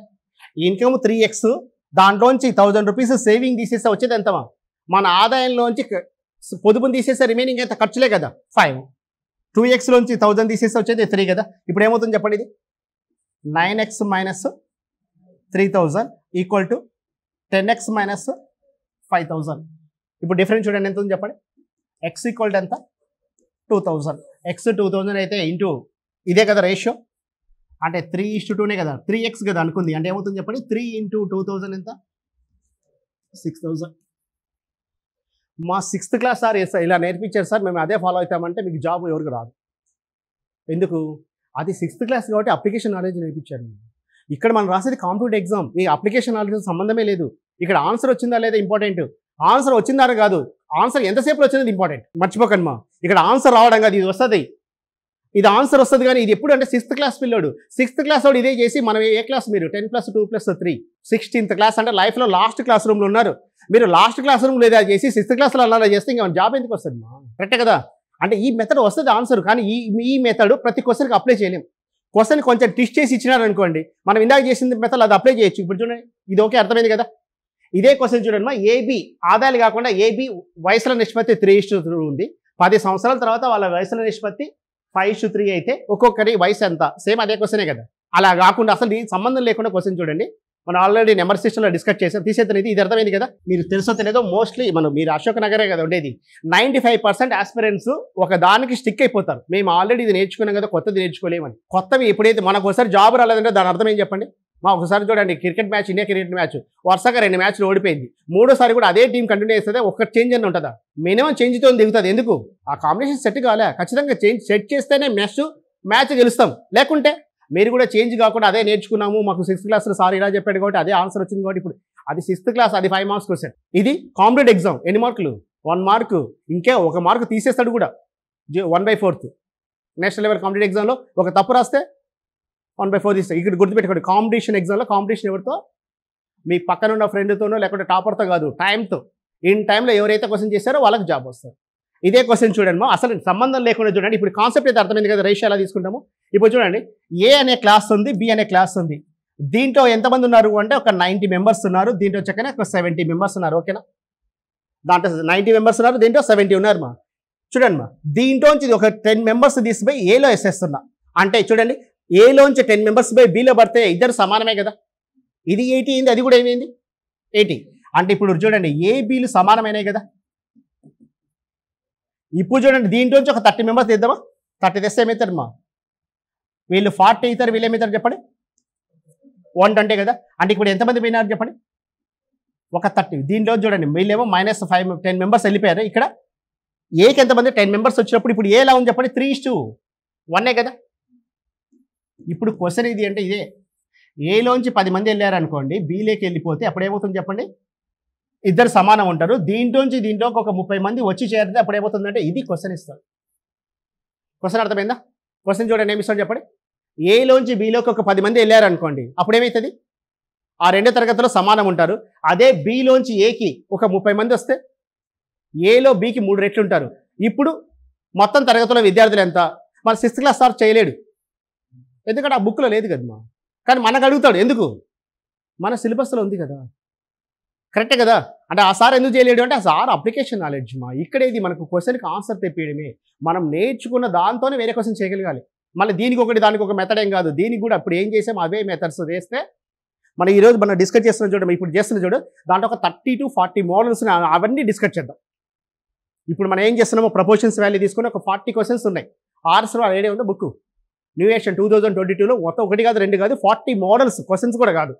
ఇన్కమ్ 3x, దాంట్లోంచి 1000 రూపీస్ సేవింగ్ తీసేస్తే వచ్చేది ఎంతమా, మన ఆదాయంలోంచి పొదుపుని తీసేస్తే రిమైనింగ్ ఎంత ఖర్చులే కదా 5. 2x లోంచి 1000 తీసేస్తే వచ్చేది 3 కదా. ఇప్పుడు ఏమవుతుంది చెప్పండి, ఇది 9x minus 3000 equal to 10x minus 5000. ఇప్పుడు డిఫరెన్స్ చూడండి ఎంత ఉంది చెప్పండి. x ఈక్వల్ టు ఎంత, 2000. x 2000 అయితే ఇంటూ ఇదే కదా రేషియో, అంటే 3:2నే కదా, 3x కదా అనుకుంది. అంటే ఏమవుతుంది చెప్పండి, 3 × 2000 ఎంత, 6000. మా 6th క్లాస్ సార్ ఇలా నేర్పించారు సార్, మేము అదే ఫాలో అవుతామంటే మీకు జాబ్ ఎవరికి రాదు. ఎందుకు, అది 6th క్లాస్ కాబట్టి అప్లికేషన్ నాలెడ్జ్ నేర్పించారు. ఇక్కడ మనం రాసేది కాంపిటేటివ్ ఎగ్జామ్, ఈ అప్లికేషన్ నాలెడ్జ్ సంబంధమే లేదు. ఇక్కడ ఆన్సర్ వచ్చిందా లేదా ఇంపార్టెంట్, ఆన్సర్ వచ్చిందా కాదు, ఆన్సర్ ఎంతసేపు వచ్చింది ఇంపార్టెంట్. మర్చిపోకండి మా, ఇక్కడ ఆన్సర్ రావడం కాదు, ఇది వస్తుంది, ఇది ఆన్సర్ వస్తుంది. కానీ ఇది ఎప్పుడు అంటే 6th క్లాస్ పిల్లోడు, 6th క్లాస్ వాడు ఇదే చేసి, మనం ఏ క్లాస్ మీరు 10 + 2 + 3 16th క్లాస్ అంటే లైఫ్లో లాస్ట్ క్లాస్ రూమ్లో ఉన్నారు మీరు. లాస్ట్ క్లాస్ రూమ్ లేదా చేసి 6th క్లాస్లో అలా చేస్తే ఇంకా జాబ్ ఎందుకు వస్తుంది మా, కరెక్టే కదా. అంటే ఈ మెథడ్ వస్తుంది ఆన్సర్, కానీ ఈ మెథడ్ ప్రతి క్వశ్చన్కి అప్లై చేయలేం. క్వశ్చన్ కొంచెం ట్విస్ట్ చేసి ఇచ్చినారనుకోండి, మనం ఇందాక చేసిన మెథడ్ అది అప్లై చేయొచ్చు. ఇప్పుడు చూడండి, ఇది ఓకే అర్థమైంది కదా. ఇదే క్వశ్చన్ చూడండి మా, ఏబి ఆదాయాలు కాకుండా ఏబి వయసుల నిష్పత్తి 3:3 ఉంది. 10 సంవత్సరాల తర్వాత వాళ్ళ వయసుల నిష్పత్తి 5:3 అయితే ఒక్కొక్కరి వయసు ఎంత, సేమ్ అదే క్వశ్చనే కదా. అలా కాకుండా అసలు దీనికి సంబంధం లేకుండా క్వశ్చన్ చూడండి, మనం ఆల్రెడీ నెంబర్ సిస్టంలో డిస్కస్ చేసాం. తీసేతను ఇది అర్థమైంది కదా. మీరు తెలుసో తెలియదో మోస్ట్లీ మీరు అశోక్ నగరే కదా ఉండేది. 95% ఆస్పిరెంట్స్ ఒక దానికి స్టిక్ అయిపోతారు. మేము ఆల్రెడీ ఇది నేర్చుకున్నాం కదా, కొత్తది నేర్చుకోలేమని. కొత్తవి ఎప్పుడైతే మనకు ఒకసారి జాబ్ రాలేదంటే దాని అర్థం ఏం చెప్పండి. మా ఒకసారి చూడండి, cricket match, India cricket match వరుసగా 2 మ్యాచ్లు ఓడిపోయింది. మూడోసారి కూడా అదే టీం కంటిన్యూ చేస్తుంది, ఒక్క చేంజ్ అని ఉంటుందా, మినిమం చేంజ్తో దిగుతుంది. ఎందుకు, ఆ కాంబినేషన్ సెట్ కాలే. ఖచ్చితంగా చేంజ్ సెట్ చేస్తేనే మ్యాచ్ గెలుస్తాం. లేకుంటే మీరు కూడా చేంజ్ కాకుండా అదే నేర్చుకున్నాము, మాకు 6th క్లాస్లో సార్ ఇలా చెప్పాడు కాబట్టి అదే ఆన్సర్ వచ్చింది కాబట్టి ఇప్పుడు అది 6th క్లాస్, అది 5 మార్క్స్ క్వశ్చన్. ఇది కాంపిటేటివ్ ఎగ్జామ్ ఎన్ని మార్కులు, 1 మార్కు, ఇంకే 1 మార్కు తీసేస్తాడు కూడా, 1/4. నేషనల్ లెవెల్ కాంపిటేటివ్ ఎగ్జామ్లో ఒక తప్పు రాస్తే 1/4 తీస్తాడు. ఇక్కడ గుర్తుపెట్టుకోండి, కాంపిటీషన్ ఎగ్జామ్లో కాంపిటీషన్ ఎవరితో, మీ పక్కన ఉన్న ఫ్రెండ్తోనో లేకుంటే టాపర్తో కాదు, టైంతో. ఇన్ టైంలో ఎవరైతే క్వశ్చన్ చేశారో వాళ్ళకి జాబ్ వస్తారు. ఇదే క్వశ్చన్ చూడండి మా, అసలు సంబంధం లేకుండా చూడండి. ఇప్పుడు కాన్సెప్ట్ అయితే అర్థమైంది కదా, రేషియో ఎలా తీసుకుంటాము. ఇప్పుడు చూడండి, ఏ అనే క్లాస్ ఉంది, బి అనే క్లాస్ ఉంది. దీంట్లో ఎంతమంది ఉన్నారు అంటే ఒక 90 మెంబర్స్ ఉన్నారు, దీంట్లో చక్కగా ఒక 70 మెంబర్స్ ఉన్నారు. ఓకేనా, దాంట్లో 90 మెంబర్స్ ఉన్నారు, దీంట్లో 70 ఉన్నారు మా. చూడండి మా, దీంట్లోంచి ఒక 10 మెంబర్స్ తీసిపోయి ఏలో వేసేస్తున్నా. అంటే చూడండి, ఏలోంచి 10 మెంబర్స్ పోయి బిలో పడితే ఇద్దరు సమానమే కదా. ఇది 80 అయింది, అది కూడా ఏమైంది 80. అంటే ఇప్పుడు చూడండి, ఏ బీలు సమానమైనవి కదా. ఇప్పుడు చూడండి, దీంట్లోంచి ఒక 30 మెంబర్స్ తీద్దామా, 30 తెస్తే ఏమవుతారు మా, వీళ్ళు 40 అవుతారు, వీళ్ళు ఏమవుతారు చెప్పండి 120 కదా. అంటే ఇప్పుడు ఎంతమంది పోయినారు చెప్పండి, ఒక 30. దీంట్లో చూడండి, వీళ్ళేమో -5 10 మెంబర్స్ వెళ్ళిపోయారు. ఇక్కడ ఏకి ఎంతమంది 10 మెంబర్స్ వచ్చినప్పుడు ఇప్పుడు ఏ ఎలా ఉంది చెప్పండి, 3:1 కదా. ఇప్పుడు క్వశ్చన్ ఇది అంటే ఇదే, ఏలోంచి 10 మంది వెళ్ళారు అనుకోండి, బీలోకి వెళ్ళిపోతే అప్పుడు ఏమవుతుంది చెప్పండి, ఇద్దరు సమానం ఉంటారు. దీంట్లోంచి దీంట్లోకి ఒక 30 మంది వచ్చి చేరితే అప్పుడు ఏమవుతుందంటే ఇది క్వశ్చన్ ఇస్తారు. క్వశ్చన్ అర్థమైందా. క్వశ్చన్ చూడండి ఏమి ఇస్తాడు చెప్పండి, ఏలోంచి బీలోకి ఒక 10 మంది వెళ్ళారు అనుకోండి, అప్పుడు ఏమవుతుంది, ఆ 2 తరగతిలో సమానం ఉంటారు. అదే బీలోంచి ఏకి ఒక 30 మంది వస్తే ఏలో బీకి 3 రెట్లు ఉంటారు. ఇప్పుడు మొత్తం తరగతిలో విద్యార్థులు ఎంత, మన 6th క్లాస్ సార్ చేయలేడు, ఎందుకంటే ఆ బుక్లో లేదు కదా మా. కానీ మనకు అడుగుతాడు, ఎందుకు, మన సిలబస్లో ఉంది కదా, కరెక్టే కదా. అంటే ఆ సార్ ఎందుకు చేయలేడు అంటే ఆ సార్ అప్లికేషన్ నాలెడ్జ్ మా. ఇక్కడ ఇది మనకు క్వశ్చన్కి ఆన్సర్ తెప్పియడమే, మనం నేర్చుకున్న దాంతోనే వేరే క్వశ్చన్ చేయగలగాలి. మళ్ళీ దీనికి ఒకటి దానికి ఒక మెథడ్ ఏం కాదు. దీనికి కూడా ఇప్పుడు ఏం చేసాం అవే మెథడ్స్ వేస్తే మనం ఈరోజు మనం డిస్కస్ చేస్తున్నాం చూడండి, ఇప్పుడు చేస్తున్న చూడు, దాంట్లో ఒక 30 to 40 మోడల్స్ అవన్నీ డిస్కస్ చేద్దాం. ఇప్పుడు మనం ఏం చేస్తున్నామో ప్రపోర్షన్స్ వాల్యూ తీసుకుని ఒక 40 క్వశ్చన్స్ ఉన్నాయి. ఆర్ఎస్లో ఐడియా ఉందా బుక్, న్యూ ఎడిషన్ 2022లో మొత్తం 1 కాదు 2 కాదు 40 మోడల్స్, క్వశ్చన్స్ కూడా కాదు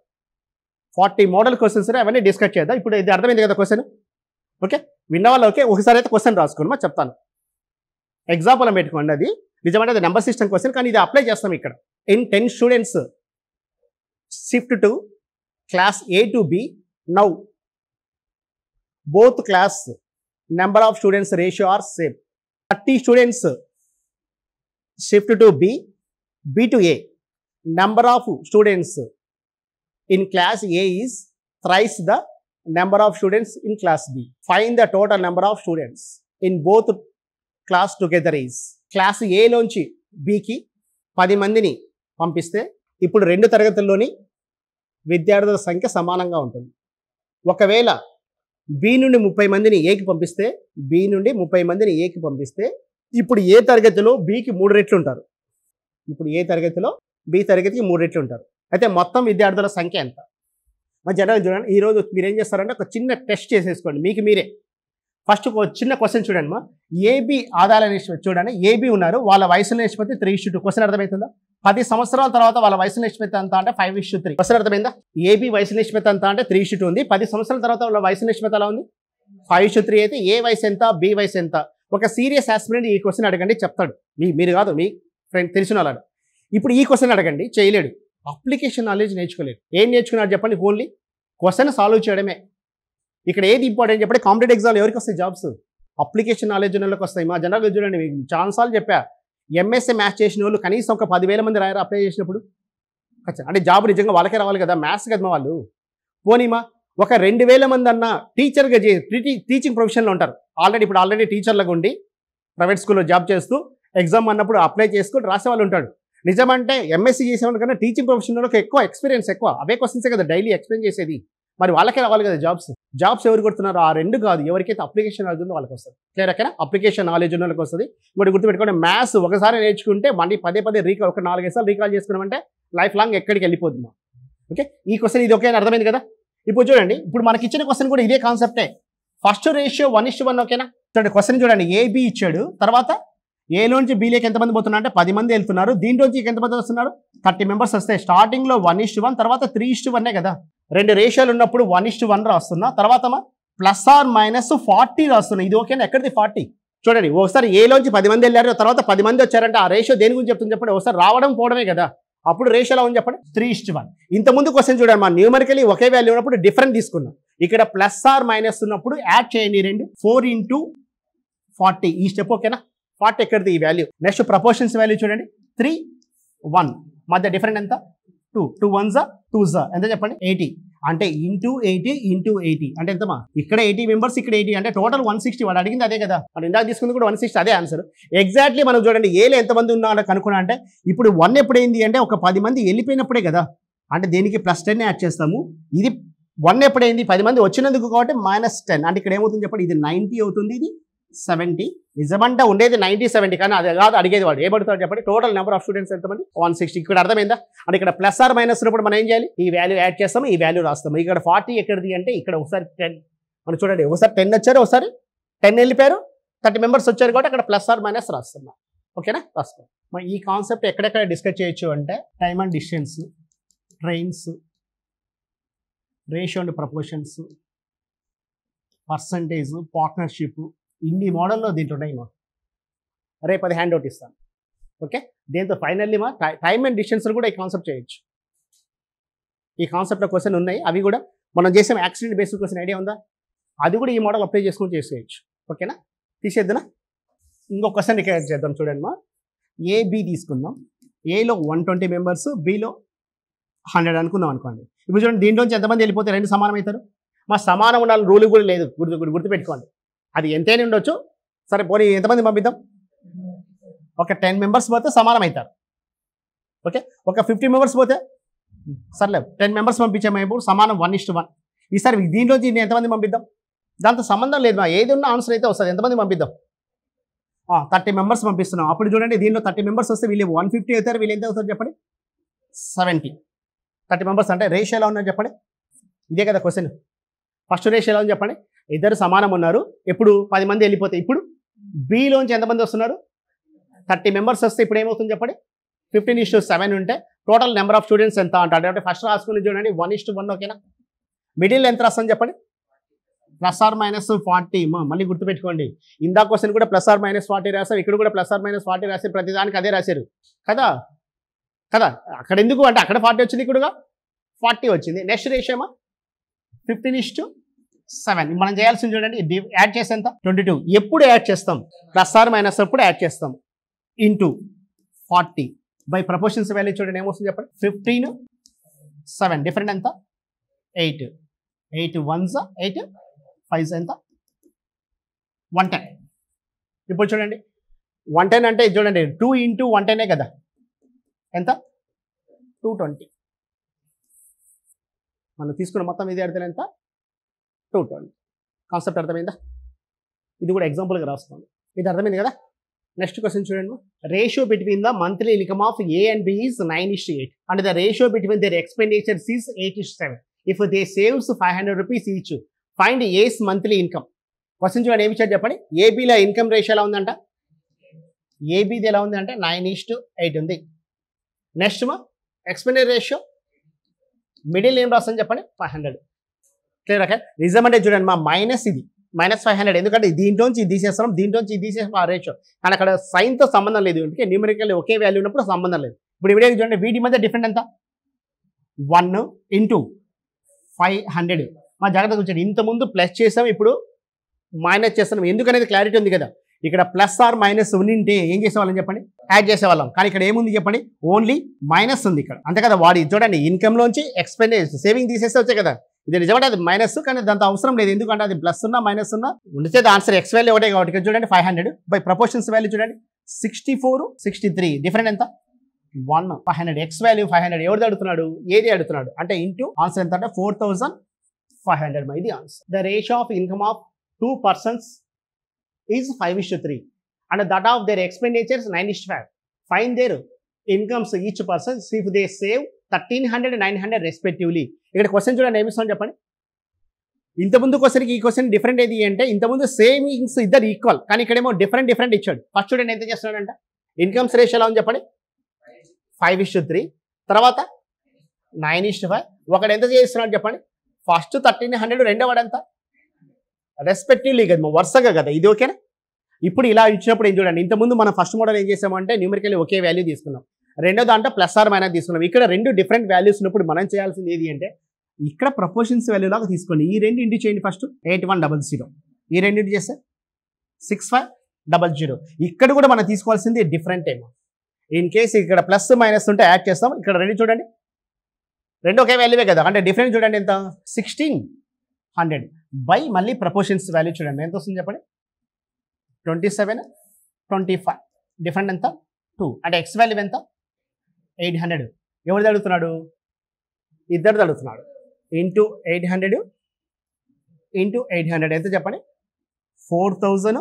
40 మోడల్ క్వశ్చన్స్ అవన్నీ డిస్కస్ చేద్దాం. ఇప్పుడు ఇది అర్థమైంది కదా క్వశ్చన్, ఓకే విన్న వాళ్ళు ఓకే. ఒకసారి అయితే క్వశ్చన్ రాసుకోండి మా, చెప్తాను. ఎగ్జాంపుల్ పెట్టుకోండి, అది నిజమంటే అది నెంబర్ సిస్టమ్ క్వశ్చన్, కానీ ఇది అప్లై చేస్తాం ఇక్కడ. In 10 students shift to class A to B, now both class number of students ratio are same. 30 students shift to B to A, number of students in class A is thrice the number of students in class B. Find the total number of students in both class together is. Class A లోంచి Bకి 10 మందిని పంపిస్తే ఇప్పుడు 2 తరగతుల్లోని విద్యార్థుల సంఖ్య సమానంగా ఉంటుంది. ఒకవేళ B నుండి 30 మందిని Aకి పంపిస్తే, B నుండి 30 మందిని Aకి పంపిస్తే ఇప్పుడు ఏ తరగతిలో బికి 3 రెట్లు ఉంటారు. ఇప్పుడు ఏ తరగతిలో బి తరగతికి 3 రెట్లు ఉంటారు. అయితే మొత్తం విద్యార్థుల సంఖ్య ఎంత? మరి జనరల్ చూడండి, ఈరోజు మీరేం చేస్తారంటే ఒక చిన్న టెస్ట్ చేసేసుకోండి మీకు మీరే. ఫస్ట్ ఒక చిన్న క్వశ్చన్ చూడండి మా, ఏబి ఆదాయాల నిష్పత్తి చూడండి. ఏబి ఉన్నారు, వాళ్ళ వయసుల నిష్పత్తి 3:2. క్వశ్చన్ అర్థమవుతుందా? 10 సంవత్సరాల తర్వాత వాళ్ళ వయసు నిష్పత్తి ఎంత అంటే 5:3. క్వశ్చన్ అర్థమైందా? ఏబి వయసు నిష్పత్తి ఎంత అంటే 3:2 ఉంది. 10 సంవత్సరాల తర్వాత వాళ్ళ వయసు నిష్పత్తి ఎలా ఉంది? 5:3 అయితే ఏ వయసు ఎంత, బి వయసు ఎంత? ఒక సీరియస్ ఆస్పిరెంట్ ఈ క్వశ్చన్ అడగండి చెప్తాడు. మీరు కాదు, మీ ఫ్రెండ్ తెలిసిన వాళ్ళాడు. ఇప్పుడు ఈ క్వశ్చన్ అడగండి చేయలేడు. అప్లికేషన్ నాలెడ్జ్ నేర్చుకోలేడు. ఏం నేర్చుకున్నాడు చెప్పండి? ఓన్లీ క్వశ్చన్ సాల్వ్ చేయడమే. ఇక్కడ ఏది ఇంపార్టెంట్ చెప్పండి? కాంపిటేటివ్ ఎగ్జామ్లో ఎవరికి వస్తాయి జాబ్స్? అప్లికేషన్ నాలెడ్జ్ ఉన్న వాళ్ళకి వస్తాయి. మా జనరల్గా చూడండి, మీకు చాలాసార్లు చెప్పా, ఎంఎస్ఏ మ్యాథ్స్ చేసిన వాళ్ళు కనీసం ఒక 10,000 మంది రాయారు అప్లై చేసినప్పుడు. అంటే జాబ్ నిజంగా వాళ్ళకే రావాలి కదా, మ్యాథ్స్ కదా వాళ్ళు. పోనీమా ఒక 2,000 మంది అన్న టీచర్గా టీచింగ్ ప్రొఫెషన్లో ఉంటారు. ఆల్రెడీ టీచర్లుగా ఉండి ప్రైవేట్ స్కూల్లో జాబ్ చేస్తూ ఎగ్జామ్ అన్నప్పుడు అప్లై చేసుకుని రాసే వాళ్ళు ఉంటాడు. నిజమంటే ఎంఎస్సీ చేసేవాళ్ళ కన్నా టీచింగ్ ప్రొఫెషన్లో ఎక్కువ ఎక్స్పీరియన్స్ ఎక్కువ. అవే క్వశ్చన్సే కదా డైలీ ఎక్స్ప్లెయిన్ చేసేది. మరి వాళ్ళకే రావాలి కదా జాబ్స్ ఎవరు కొడుతున్నారు? ఆ రెండు కాదు, ఎవరికైతే అప్లికేషన్ నాలెడ్జ్ ఉందో వాళ్ళకి వస్తుంది. క్లియర్ అక్కడ అప్లికేషన్ నాలెడ్జ్ ఉన్న వాళ్ళకి వస్తుంది. ఇంకోటి గుర్తుపెట్టుకోండి, మ్యాథ్స్ ఒకసారి నేర్చుకుంటే మళ్ళీ పదే రీకాల్, ఒక 4-5 సార్లు రీకాల్ చేసుకున్నామంటే లైఫ్ లాంగ్ ఎక్కడికి వెళ్ళిపోతుంది. ఓకే, ఈ క్వశ్చన్ ఇది ఓకే అర్థమైంది కదా? ఇప్పుడు చూడండి, ఇప్పుడు మనకి ఇచ్చిన క్వశ్చన్ కూడా ఇదే కాన్సెప్టే. ఫస్ట్ రేషియో 1:1 ఓకేనా? చూడండి క్వశ్చన్ చూడండి, ఏబి ఇచ్చాడు, తర్వాత ఏలోంచి బీలోకి ఎంతమంది పోతున్నారు అంటే 10 మంది వెళ్తున్నారు. దీంట్లోంచి ఎంతమంది వస్తున్నారు? 30 మెంబర్స్ వస్తాయి. స్టార్టింగ్లో 1:1, తర్వాత 3:1 కదా. 2 రేషియోలు ఉన్నప్పుడు 1:1 రాస్తున్నా, తర్వాత +or-40 రాస్తున్నా. ఇది ఓకేనా? ఎక్కడిది 40? చూడండి, ఒకసారి ఏలోంచి 10 మంది వెళ్ళారు, తర్వాత 10 మంది వచ్చారంటే ఆ రేషియో దేని గురించి చెప్తుంది చెప్పండి? ఒకసారి రావడం పోవడమే కదా. అప్పుడు రేషియో ఎలా ఉంది చెప్పండి? 3:1. ఇంతకుముందు క్వశ్చన్ చూడండి, మా న్యూమరికలీ ఒకే వాల్యూ ఉన్నప్పుడు డిఫరెంట్ తీసుకున్నాం. ఇక్కడ +or- ఉన్నప్పుడు యాడ్ చేయండి 2, 4 × 40. ఈ స్టెప్ ఓకేనా? 40 ఎక్కడిది ఈ వాల్యూ. నెక్స్ట్ ప్రపోర్షన్స్ వాల్యూ చూడండి, 3, 1 మధ్య డిఫరెంట్ ఎంత? 2. 2 1s 2s ఎంత చెప్పండి? 80. అంటే ఇంటూ 80 × 80 అంటే ఎంతమా? ఇక్కడ 80 మెంబర్స్, ఇక్కడ 80 అంటే టోటల్ 160. వాడు అడిగింది అదే కదా, మనం ఇందాక తీసుకుంది కూడా 160, అదే ఆన్సర్. ఎగ్జాక్ట్లీ మనం చూడండి ఏలో ఎంతమంది ఉన్నారో కనుక్కున్నా అంటే ఇప్పుడు 1 ఎప్పుడైంది అంటే ఒక 10 మంది వెళ్ళిపోయినప్పుడే కదా. అంటే దీనికి +10 యాడ్ చేస్తాము. ఇది 1 ఎప్పుడైంది? 10 మంది వచ్చినందుకు కాబట్టి -10. అంటే ఇక్కడ ఏమవుతుంది చెప్పండి? ఇది 90 అవుతుంది, ఇది 70. నిజమంటే ఉండేది 90, 70 కానీ అది కాదు అడిగేది. వాడు ఏమడుతాడు చెప్పండి? టోటల్ నెంబర్ ఆఫ్ స్టూడెంట్స్ ఎంతమంది? 160. ఇక్కడ అర్థమైందా? అంటే ఇక్కడ +or- ఉన్నప్పుడు మనం ఏం చేయాలి? ఈ వాల్యూ యాడ్ చేస్తాము, ఈ వాల్యూ రాస్తాము. ఇక్కడ 40 ఎక్కడిది అంటే ఇక్కడ ఒకసారి 10 మనం చూడండి, ఒకసారి 10 వచ్చారు, ఒకసారి 10 వెళ్ళిపోయారు, 30 మెంబర్స్ వచ్చారు కాబట్టి అక్కడ +or- రాస్తున్నాం. ఓకేనా? రాస్తాం. మరి ఈ కాన్సెప్ట్ ఎక్కడెక్కడ డిస్కస్ చేయొచ్చు అంటే time and distance, trains, ratio and proportions, percentage, partnership, ఇన్ని మోడల్లో దీంట్లో ఉన్నాయి మా. రేపు అది హ్యాండ్ అవుట్ ఇస్తాను. ఓకే, దీంతో ఫైనల్లీ మా టైమ్ అండ్ డిస్టెన్స్ కూడా ఈ కాన్సెప్ట్ చేయొచ్చు. ఈ కాన్సెప్ట్లో క్వశ్చన్ ఉన్నాయి, అవి కూడా మనం చేసే యాక్సిడెంట్ బేస్డ్ క్వశ్చన్ ఐడియా ఉందా? అది కూడా ఈ మోడల్ అప్లై చేసుకొని చేసేయచ్చు. ఓకేనా? తీసేద్దానా? ఇంకో క్వశ్చన్ ఇక్కడ చేద్దాం చూడండి మా. ఏబి తీసుకుందాం. ఏలో 120 మెంబర్స్, బిలో 100 అనుకుందాం అనుకోండి. ఇప్పుడు చూడండి, దీంట్లోంచి ఎంతమంది వెళ్ళిపోతే 2 సమానం అవుతారు? మా సమానం ఉండాలని రూల్ కూడా లేదు, గుర్తుపెట్టుకోండి. అది ఎంతైనా ఉండొచ్చు. సరే పోనీ ఎంతమంది పంపిద్దాం? ఒక 10 మెంబర్స్ పోతే సమానం అవుతారు. ఓకే, ఒక 50 మెంబర్స్ పోతే సర్లే 10 మెంబర్స్ పంపించాము, ఇప్పుడు సమానం 1:1. ఈసారి దీంట్లోంచి ఎంతమంది పంపిద్దాం? దాంతో సంబంధం లేదు, ఏది ఉన్న ఆన్సర్ అయితే వస్తుంది. ఎంతమంది పంపిద్దాం? 30 మెంబర్స్ పంపిస్తున్నాం. అప్పుడు చూడండి, దీనిలో 30 మెంబర్స్ వస్తే వీళ్ళు 150 అవుతారు, వీళ్ళు ఎంత అవుతారు చెప్పండి? 70. 30 మెంబర్స్ అంటే రేషియో ఎలా ఉన్నారు చెప్పండి? ఇదే కదా క్వశ్చన్. ఫస్ట్ రేషియో ఎలా ఉంది చెప్పండి? ఇద్దరు సమానం ఉన్నారు. ఎప్పుడు 10 మంది వెళ్ళిపోతే, ఇప్పుడు బిలోంచి ఎంతమంది వస్తున్నారు? 30 మెంబర్స్ వస్తే ఇప్పుడు ఏమవుతుంది చెప్పండి? 15:7 ఉంటే టోటల్ నెంబర్ ఆఫ్ స్టూడెంట్స్ ఎంత అంటారు అంటే ఫస్ట్ రాసుకుని చూడండి 1:1. ఓకేనా? మిడిల్ ఎంత రాస్తాను చెప్పండి? +or- 40. మళ్ళీ గుర్తుపెట్టుకోండి, ఇందా క్వశ్చన్ కూడా +or- 40 రాశారు, ఇక్కడ కూడా +or- 40 రాశారు, ప్రతిదానికి అదే రాశారు కదా. అక్కడ ఎందుకు అంటే అక్కడ 40 వచ్చింది, ఇక్కడ 40 వచ్చింది. Next ratio 15:7. మనం చేయాల్సింది చూడండి, యాడ్ చేస్తే ఎంత? 22. ఎప్పుడు యాడ్ చేస్తాం? +or- ఎప్పుడు యాడ్ చేస్తాం? ఇంటూ 40 బై ప్రపోర్షన్స్ వాల్యూ చూడండి ఏమొస్తుంది చెప్పండి? 15:7 డిఫరెంట్ ఎంత? 8. 8 1s 8 5s ఎంత? 110. ఇప్పుడు చూడండి 110 అంటే చూడండి 2 × 110 కదా. ఎంత? 220. మనం తీసుకున్న మొత్తం విద్యార్థులు ఎంత? 220. కాన్సెప్ట్ అర్థమైందా? ఇది కూడా ఎగ్జాంపుల్గా రాస్తున్నాను. ఇది అర్థమైంది కదా? నెక్స్ట్ క్వశ్చన్ చూడండి. Ratio between the monthly income of A and B is 9:8 and the ratio between their expenditures is 8:7. If they saves 500 rupees each, find A's monthly income. Question చూడండి ఏమి ఇచ్చారు చెప్పండి. ఏబీలో ఇన్కమ్ రేషియో ఎలా ఉందంట, ఏబీది ఎలా ఉంది అంటే 9:8 ఉంది. నెక్స్ట్ ఎక్స్పెండిచర్ రేషియో మిడిల్ ఏం రాస్తాను చెప్పండి 500. Clear okay. నిజం అంటే చూడండి మా మైనస్ ఇది -500, ఎందుకంటే దీంట్లోంచి ఇది తీసేస్తున్నాం, దీంట్లోంచి ఇది తీసేస్తాం ఆ రేషియో, కానీ అక్కడ సైన్తో సంబంధం లేదు, ఎందుకంటే న్యూమరికల్ ఒకే వాల్యూ ఉన్నప్పుడు సంబంధం లేదు. ఇప్పుడు ఇవిడే చూడండి వీటి మధ్య డిఫరెంట్ ఎంత 1 × 500. మా జాగ్రత్తగా కూర్చోండి, ఇంతకుముందు ప్లస్ చేసాం ఇప్పుడు మైనస్ చేస్తున్నాం, ఎందుకనేది క్లారిటీ ఉంది కదా. ఇక్కడ ప్లస్ ఆర్ మైనస్ ఉంటే ఏం చేసేవాళ్ళని చెప్పండి, యాడ్ చేసేవాళ్ళం, కానీ ఇక్కడ ఏముంది చెప్పండి ఓన్లీ మైనస్ ఉంది ఇక్కడ, అంతే కదా. వాడి చూడండి ఇన్కమ్లోంచి ఎక్స్పెండిచర్ సేవింగ్ తీసేస్తే వచ్చాయి కదా, ఇది నిజమంటే అది మైనస్, కానీ దాంతో అవసరం లేదు, ఎందుకంటే అది ప్లస్ ఉన్నా మైనస్ ఉన్నా ఉండితే ఆన్సర్ ఎక్స్ వాల్యూ ఒకటే కాబట్టి ఇక్కడ చూడండి 500 బై ప్రపోర్షన్స్ వాల్యూ చూడండి 64, 63 డిఫరెంట్ ఎంత 1, 500 ఎక్స్ వాల్యూ 500 ఎవరిది అడుగుతున్నాడు, ఏది అడుగుతున్నాడు అంటే ఇంటూ ఆన్సర్ ఎంత అంటే 4500 my the answer. The ratio of income of 2 persons is 5:3 and that of their expenditures 9:5. Find their incomes each person if they save 1300, 900 respectively. ఇక్కడ క్వశ్చన్ చూడండి ఏమి ఇస్తాను చెప్పండి. ఇంతకుముందు క్వశ్చన్కి ఈ క్వశ్చన్ డిఫరెంట్ ఏది అంటే ఇంతకుముందు సేవింగ్స్ ఇద్దరు ఈక్వల్, కానీ ఇక్కడేమో డిఫరెంట్ ఇచ్చాడు. ఫస్ట్ చూడండి ఎంత చేస్తున్నాడంట, ఇన్కమ్స్ రేషియో ఎలా ఉంది చెప్పండి 5:3, తర్వాత 9:5. ఒకడు ఎంత చేస్తున్నాడు చెప్పండి, ఫస్ట్ 1300, రెండోవాడు ఎంత రెస్పెక్టివ్లీ కదా, వరుసగా కదా ఇది, ఓకేనా. ఇప్పుడు ఇలా ఇచ్చినప్పుడు ఏం చూడండి, ఇంతకుముందు మనం ఫస్ట్ మోడల్ ఏం చేసామంటే న్యూమరికల్ ఒకే వాల్యూ తీసుకున్నాం, రెండో దాంట్లో ప్లస్ ఆర్ మైనస్ తీసుకున్నాం. ఇక్కడ రెండు డిఫరెంట్ వాల్యూస్ ఉన్నప్పుడు మనం చేయాల్సింది ఏది అంటే ఇక్కడ ప్రపోర్షన్స్ వాల్యూ లాగా తీసుకోండి. ఈ రెండు ఇంటూ చేయండి, ఫస్ట్ 8100, ఈ రెండు ఇంటూ చేస్తే 6500. ఇక్కడ కూడా మనం తీసుకోవాల్సింది డిఫరెంట్ ఏమో, ఇన్ కేసు ఇక్కడ ప్లస్ మైనస్ ఉంటే యాడ్ చేస్తాం. ఇక్కడ రెండు చూడండి, రెండు ఒకే వాల్యూవే కదా, అంటే డిఫరెంట్ చూడండి ఎంత 1600 బై మళ్ళీ ప్రపోర్షన్స్ వాల్యూ చూడండి ఎంత వస్తుంది చెప్పండి 27, 25 డిఫరెంట్ ఎంత 2, అంటే ఎక్స్ వాల్యూ ఎంత 800. ఎవరిది అడుగుతున్నాడు, ఇద్దరిది అడుగుతున్నాడు. ఇంటూ 800 ఇంటూ 800 ఎంత చెప్పండి 4000,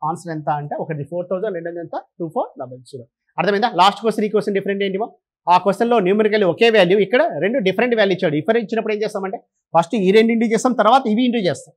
ఆన్సర్ ఎంత అంటే ఒకటి 4000, రెండోది ఎంత 2400. అర్థమైందా. లాస్ట్ క్వశ్చన్ ఈ క్వశ్చన్ డిఫరెంట్ ఏంటిమో, ఆ క్వశ్చన్లో న్యూమరికల్ ఒకే వాల్యూ, ఇక్కడ రెండు డిఫరెంట్ వాల్యూ ఇచ్చాడు. ఇఫర్ ఇచ్చినప్పుడు ఏం చేస్తామంటే ఫస్ట్ ఈ రెండు ఇంటూ చేస్తాం, తర్వాత ఇవి ఇంటూ చేస్తాం.